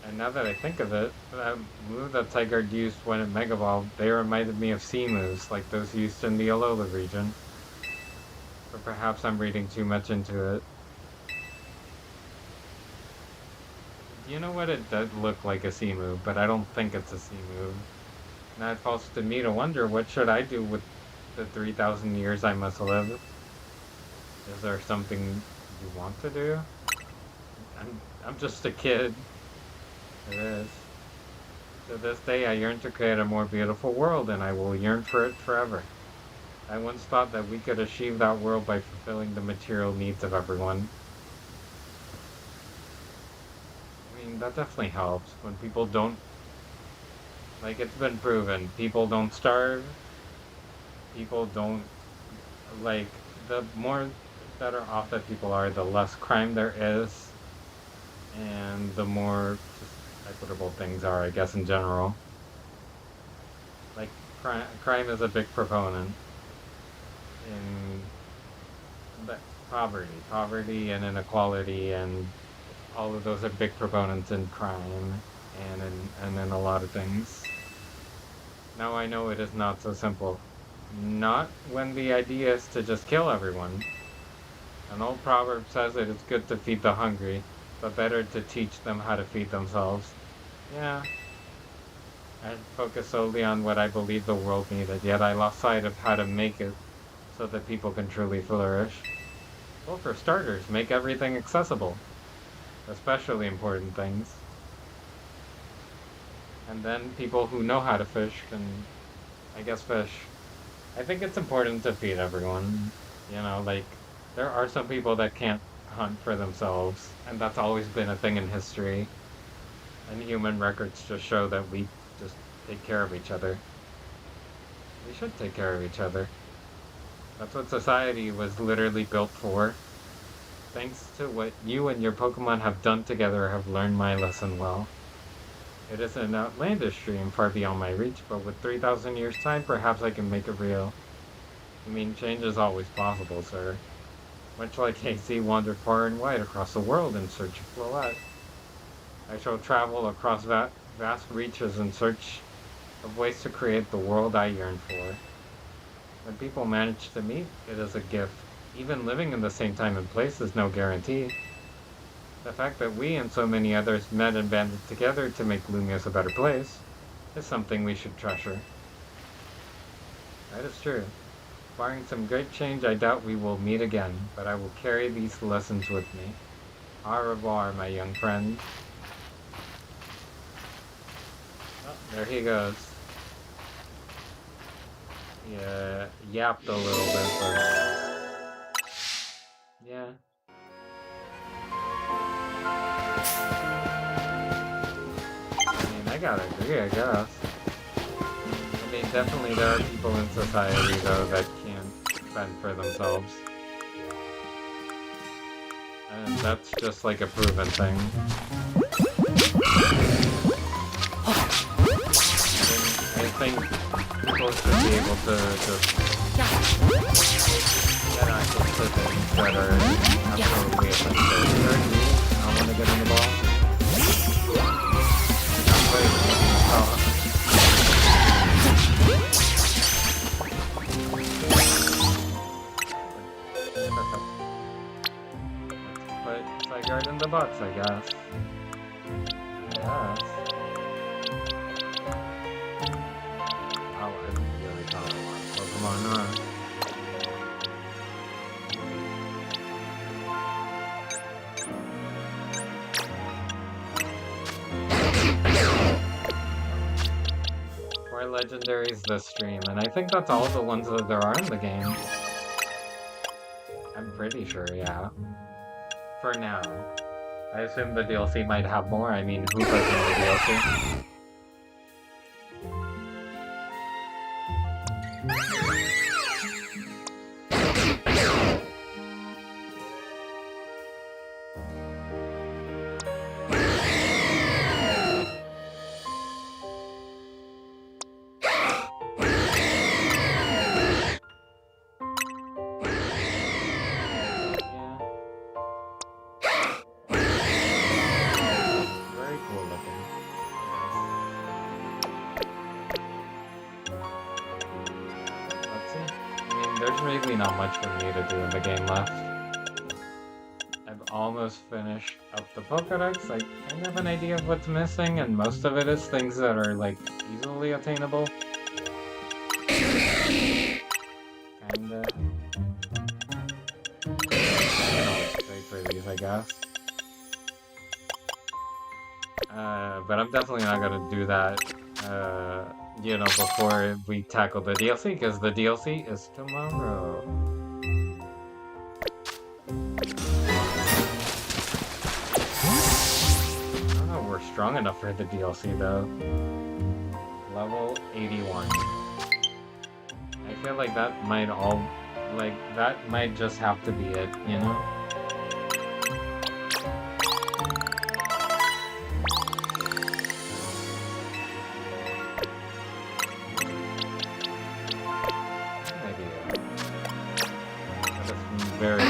And now that I think of it, that move that Zygarde used when it Mega Evolved, they reminded me of C moves, like those used in the Alola region. Or perhaps I'm reading too much into it. You know what? It does look like a C move, but I don't think it's a C move. Now it falls to me to wonder, what should I do with the 3,000 years I must live? Is there something you want to do? I'm just a kid. It is. To this day, I yearn to create a more beautiful world, and I will yearn for it forever. I once thought that we could achieve that world by fulfilling the material needs of everyone. I mean, that definitely helps when people don't... Like, it's been proven, people don't starve. People don't... Like, the more better off that people are, the less crime there is. And the more just equitable things are, I guess, in general. Like, crime is a big proponent in poverty and inequality, and all of those are big proponents in crime and in a lot of things. Now I know it is not so simple. Not when the idea is to just kill everyone. An old proverb says it is good to feed the hungry, but better to teach them how to feed themselves. Yeah. I focused solely on what I believed the world needed, yet I lost sight of how to make it so that people can truly flourish. Well, for starters, make everything accessible, especially important things. And then people who know how to fish can, I guess, fish. I think it's important to feed everyone. Like, there are some people that can't hunt for themselves, and that's always been a thing in history. And human records just show that we just take care of each other. We should take care of each other. That's what society was literally built for. Thanks to what you and your Pokemon have done together, I have learned my lesson well. It is an outlandish dream far beyond my reach, but with 3,000 years' time, perhaps I can make it real. I mean, change is always possible, sir. Much like Casey wandered far and wide across the world in search of Floette, I shall travel across vast reaches in search of ways to create the world I yearn for. When people manage to meet, it is a gift. Even living in the same time and place is no guarantee. The fact that we and so many others met and banded together to make Lumios a better place is something we should treasure. That is true. Barring some great change, I doubt we will meet again, but I will carry these lessons with me. Au revoir, my young friend. Oh, there he goes. Yeah, yapped a little bit, but yeah. I mean, I gotta agree, I guess. I mean, definitely there are people in society, though, that can't fend for themselves. And that's just like a proven thing. I think people should be able to just get access to things that are absolutely essential. I want to get on the ball. Oh. Let's put Zygarde in the box, I guess. Yes. Oh, I really thought I want Pokemon, huh? Four legendaries this stream, and I think that's all the ones that there are in the game. I'm pretty sure, yeah. For now. I assume the DLC might have more. I mean, who doesn't know the DLC? There's really not much for me to do in the game left. I've almost finished up the Pokedex. I kind of have an idea of what's missing, and most of it is things that are, like, easily attainable. Kinda. I can always for these, I guess. But I'm definitely not gonna do that, before we tackle the DLC, because the DLC is tomorrow. I don't know if we're strong enough for the DLC, though. Level 81. I feel like that might just have to be it, you know? Very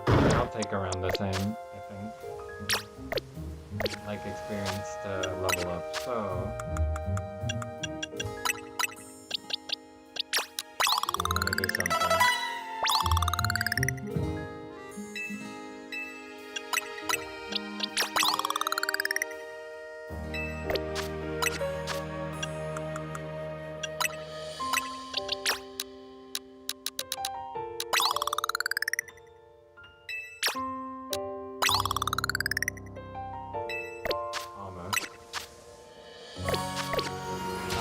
I'll take around the same, I think. Like experience to level up, so I'm gonna do something.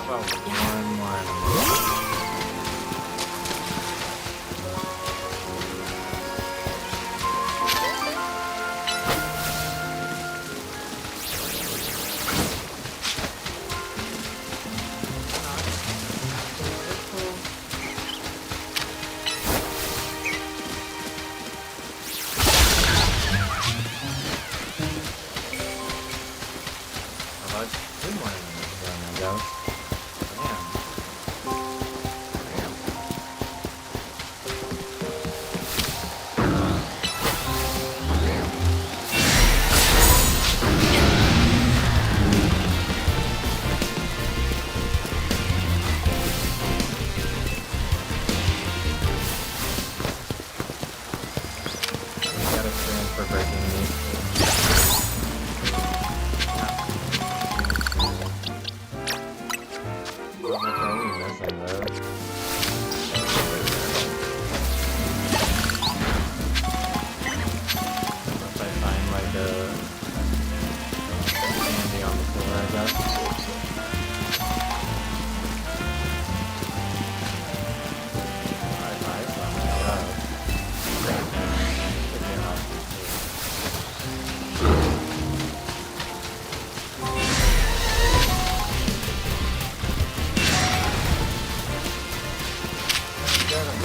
How about one more enemy? How about two more enemies then, I guess? Damn. Got experience for breaking these. How much are we missing though? Unless I find like a candy on the floor, I guess. I found that. Should be an option too. Get him.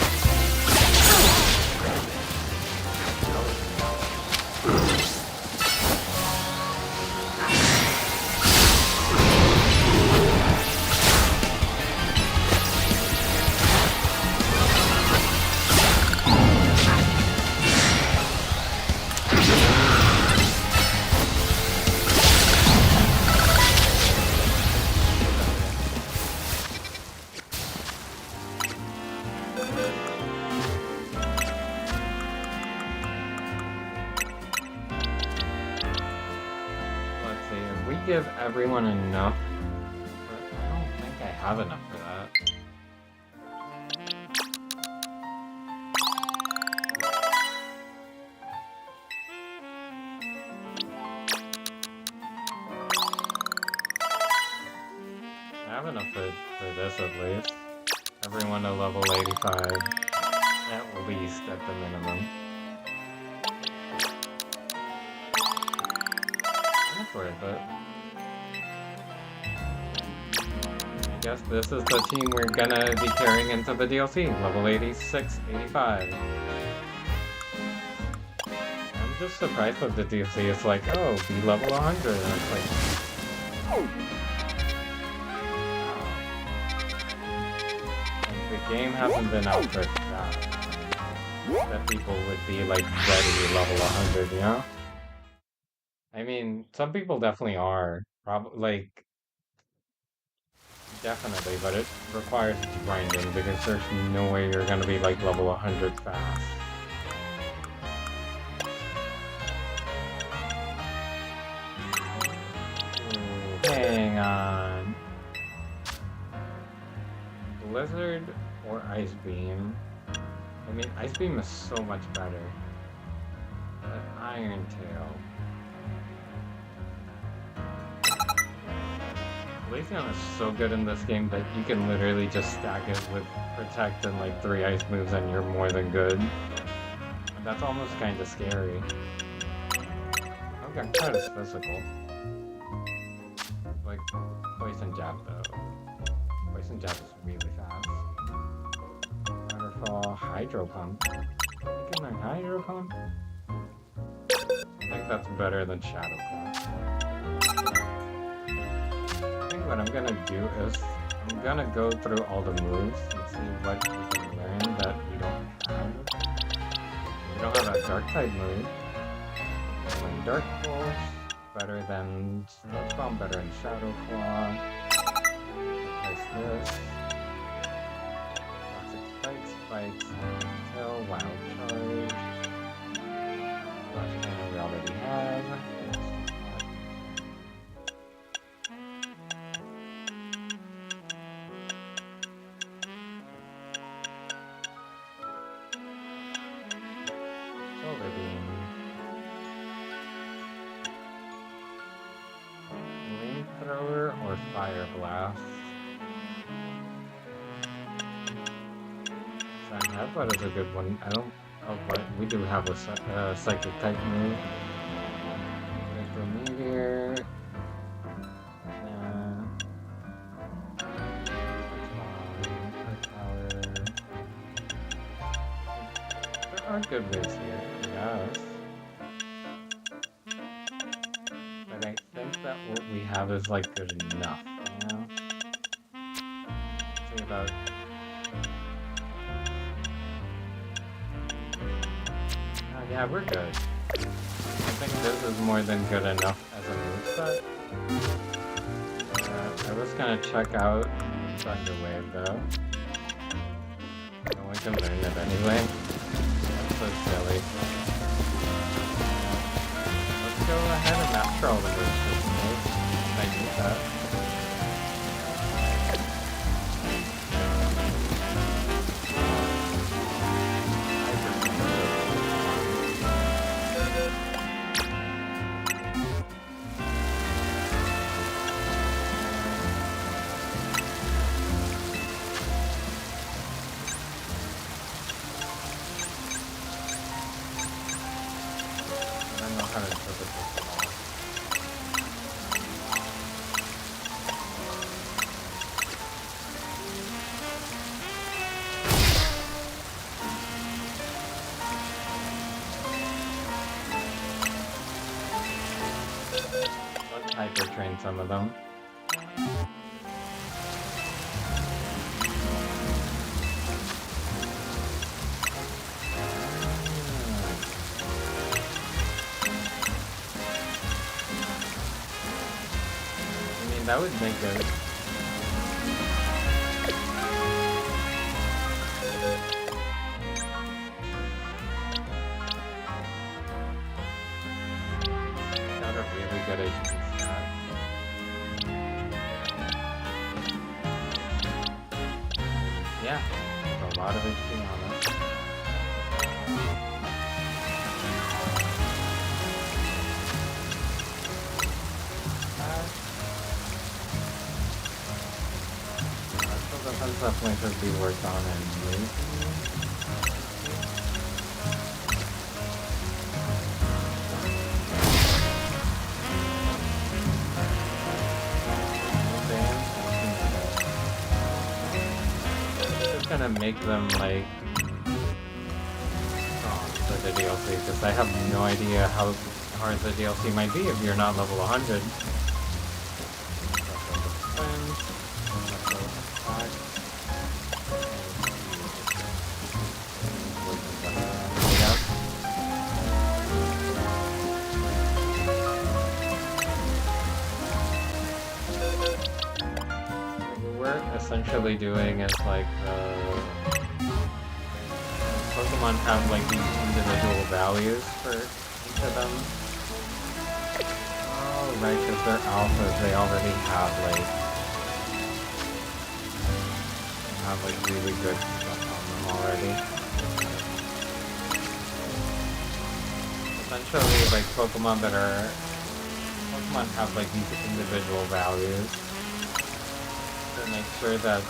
Let's see, if we give everyone enough, I don't think I have enough for that. I have enough for this at least. Everyone to level 85, at least at the minimum. That's worth it. I guess this is the team we're gonna be carrying into the DLC, level 86, 85. I'm just surprised with the DLC, it's like, oh, be level 100, and it's like, oh. The game hasn't been out for that people would be like ready to level 100, you know? I mean, some people definitely are, probably, like, definitely, but it requires grinding because there's no way you're gonna be like level 100 fast. Ooh, hang on. Blizzard or Ice Beam? I mean, Ice Beam is so much better. But Iron Tail. Glaceon is so good in this game that you can literally just stack it with Protect and like 3 ice moves and you're more than good. And that's almost kind of scary. Okay, that is physical. Like, Poison Jab though. Poison Jab is really fast. Waterfall, Hydro Pump. You can learn Hydro Pump? I think that's better than Shadow Claw. What I'm gonna do is I'm gonna go through all the moves and see what we can learn that we don't have. We don't have a dark type move. When Dark Pulse, better than Sludge Bomb, better than Shadow Claw. Replace this. Toxic Spikes, Tail, Wild Charge. Flash Cannon we already have. Silver Beam. Flamethrower or Fire Blast? Headbutt is a good one. I don't. Oh, but we do have a psychic type move. Electro Meteor. Earth Power. There are good ways here, yes. But I think that what we have is like good enough, you know? See about. Oh, yeah, we're good. I think this is more than good enough as a moveset. I was gonna check out Thunder Wave though. No one can learn it anyway. That's so silly. Let's go ahead and master all the moves just in case. I need that. I don't know how to interpret this at all. Let's hyper train some of them. I mean, that would make it. Got a really good HP stat. Yeah, there's a lot of HP on it. Special defense definitely should be worked on anyway. Just gonna make them like strong for the DLC because I have no idea how hard the DLC might be if you're not level 100. Essentially doing is like Pokemon have like these individual values for each of them. Oh, right, because they're alphas, they already have like really good stuff on them already. Essentially, like Pokemon have like these individual values. Make sure that,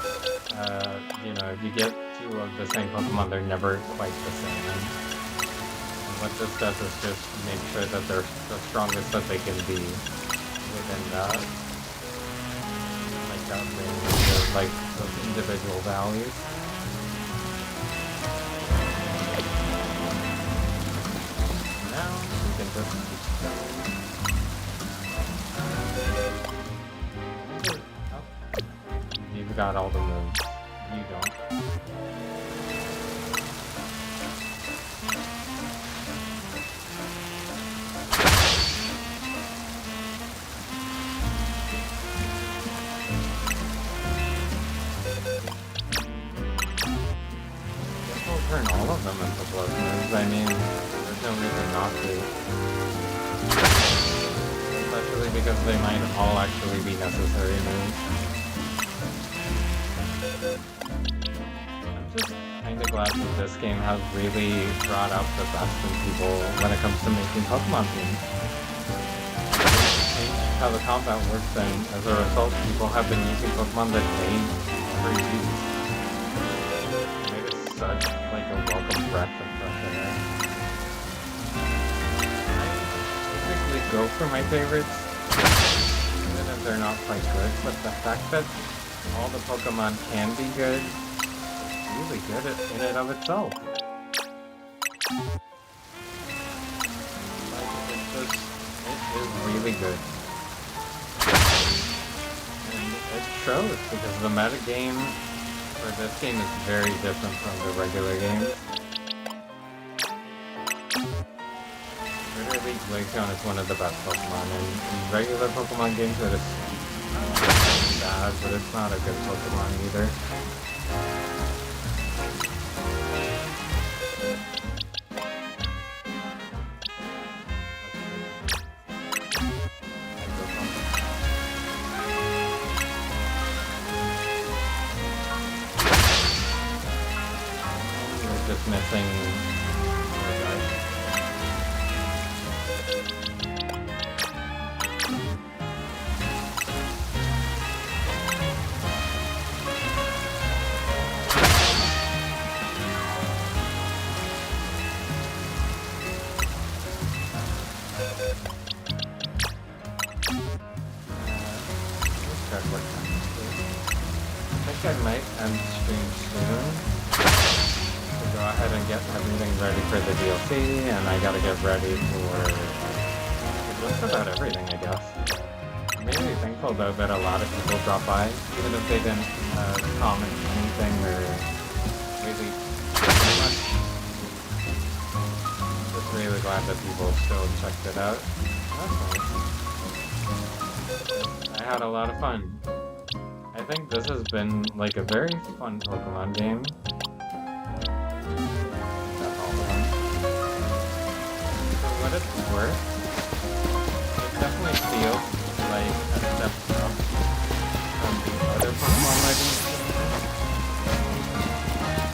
you know, if you get two of the same Pokemon, they're never quite the same. And what this does is just make sure that they're the strongest that they can be within that. Like that range of, like, those individual values. Now, we can just keep going. You've got all the moves. You don't. Guess we'll turn all of them into blood moves. I mean, there's no reason not to. Especially because they might all actually be necessary moves. I'm just kinda glad that this game has really brought out the best in people when it comes to making Pokemon themes. It's changed how the combat works, and as a result, people have been using Pokemon that they never used. It made it such like a welcome breath of fresh air. I typically go for my favorites, even if they're not quite good, but the fact that all the Pokemon can be good, really good in and of itself. Like, it is really good. And it shows because the meta game for this game is very different from the regular game. Literally, Glaceon is one of the best Pokemon, and in regular Pokemon games it is bad, but it's not a good Pokemon either. Just missing the guy. Let's check what time it is. I think I might end stream soon. Go ahead and get everything ready for the DLC, and I gotta get ready for just about everything, I guess. I'm really thankful though that a lot of people drop by, even if they didn't comment anything or really pretty much. Just really glad that people still checked it out. That's nice. I had a lot of fun. I think this has been like a very fun Pokemon game. What it's worth, it definitely feels like a step up from the other Pokemon Legends games.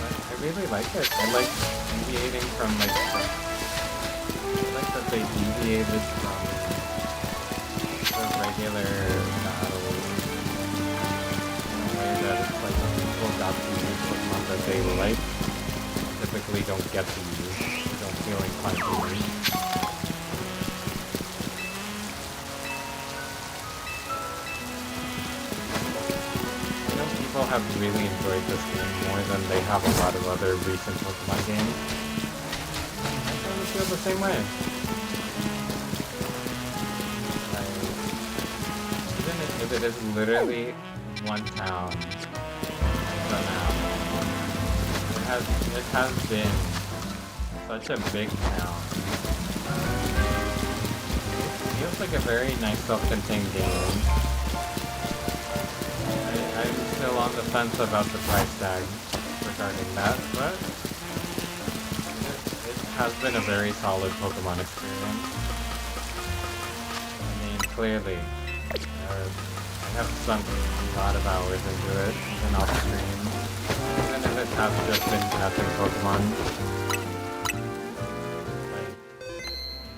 But I really like it. I like deviating from like I like that they deviated from the regular battles in a way that it's like when people got to use Pokemon that they like, typically don't get to use, don't feel inclined to use. People have really enjoyed this game more than they have a lot of other recent Pokemon games. I kind of feel the same way. Like, even if it is literally one town somehow, it has been such a big town. It feels like a very nice self-contained game. I'm still on the fence about the price tag regarding that, but it has been a very solid Pokemon experience. I mean, clearly, I have sunk a lot of hours into it, even off stream. Even if it has just been catching Pokemon. Like,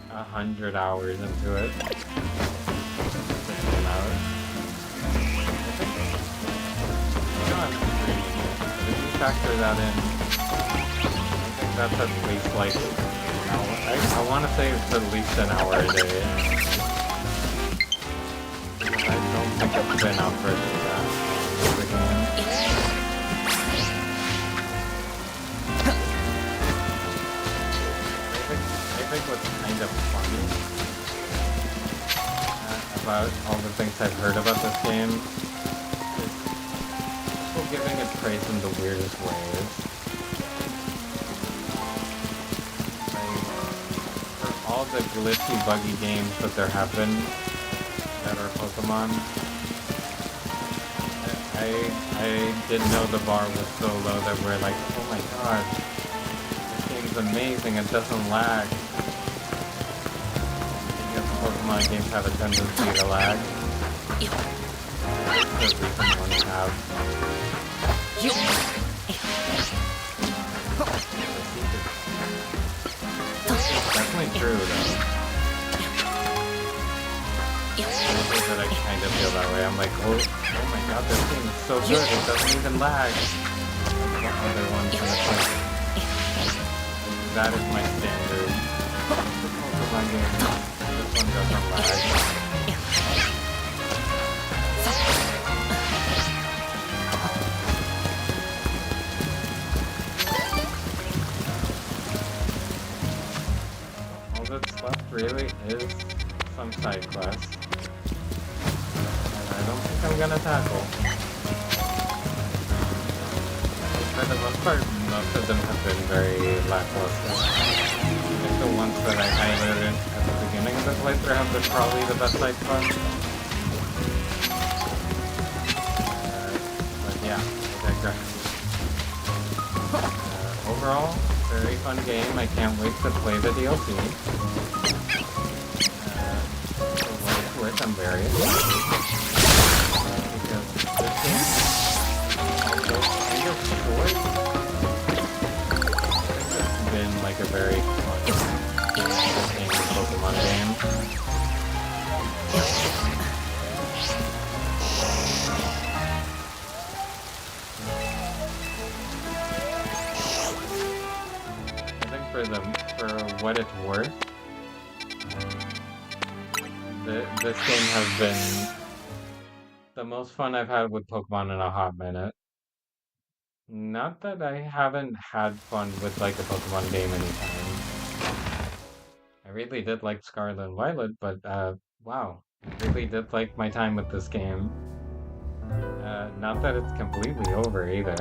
100 hours into it. If you factor that in, I think that's at least like an hour. I want to say it's at least an hour a day. I don't think it's been out for that the game. I think what's kind of funny about all the things I've heard about this game giving it praise in the weirdest ways. Like, for all the glitchy, buggy games that there have been that are Pokemon, I didn't know the bar was so low that we're like, oh my god, this game's amazing, it doesn't lag. Because Pokemon games have a tendency to lag. That's the reason ones have. It's definitely true though. That I kind of feel that way. I'm like, oh my god, this game is so good, it doesn't even lag. Like the other ones in the place. that is my standard Pokemon game. This one doesn't lag. All that's left really is some side quests. And I don't think I'm gonna tackle. For the most part, most of them have been very lackluster. I think the ones that I highlighted at the beginning of the playthrough have been probably the best side quests. But yeah, I digress. Overall, very fun game. I can't wait to play the DLC. For what it's worth, I'm very excited. Because this game, although kind of short, I think it's been like a very fun, entertaining Pokemon game. For what it's worth, this game has been the most fun I've had with Pokemon in a hot minute. Not that I haven't had fun with like a Pokemon game anytime. I really did like Scarlet and Violet, but wow, I really did like my time with this game. Not that it's completely over either.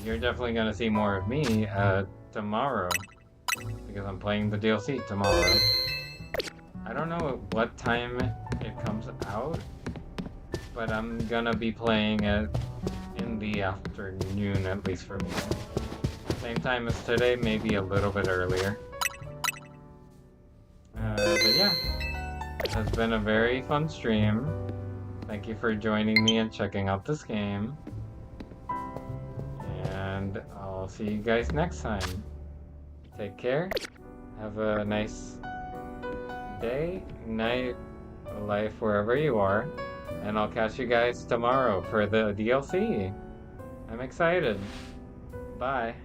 You're definitely gonna see more of me tomorrow, because I'm playing the DLC tomorrow. I don't know at what time it comes out, but I'm gonna be playing it in the afternoon, at least for me. Same time as today, maybe a little bit earlier. But yeah, it has been a very fun stream. Thank you for joining me and checking out this game. And I'll see you guys next time. Take care. Have a nice day, night, life, wherever you are. And I'll catch you guys tomorrow for the DLC. I'm excited. Bye.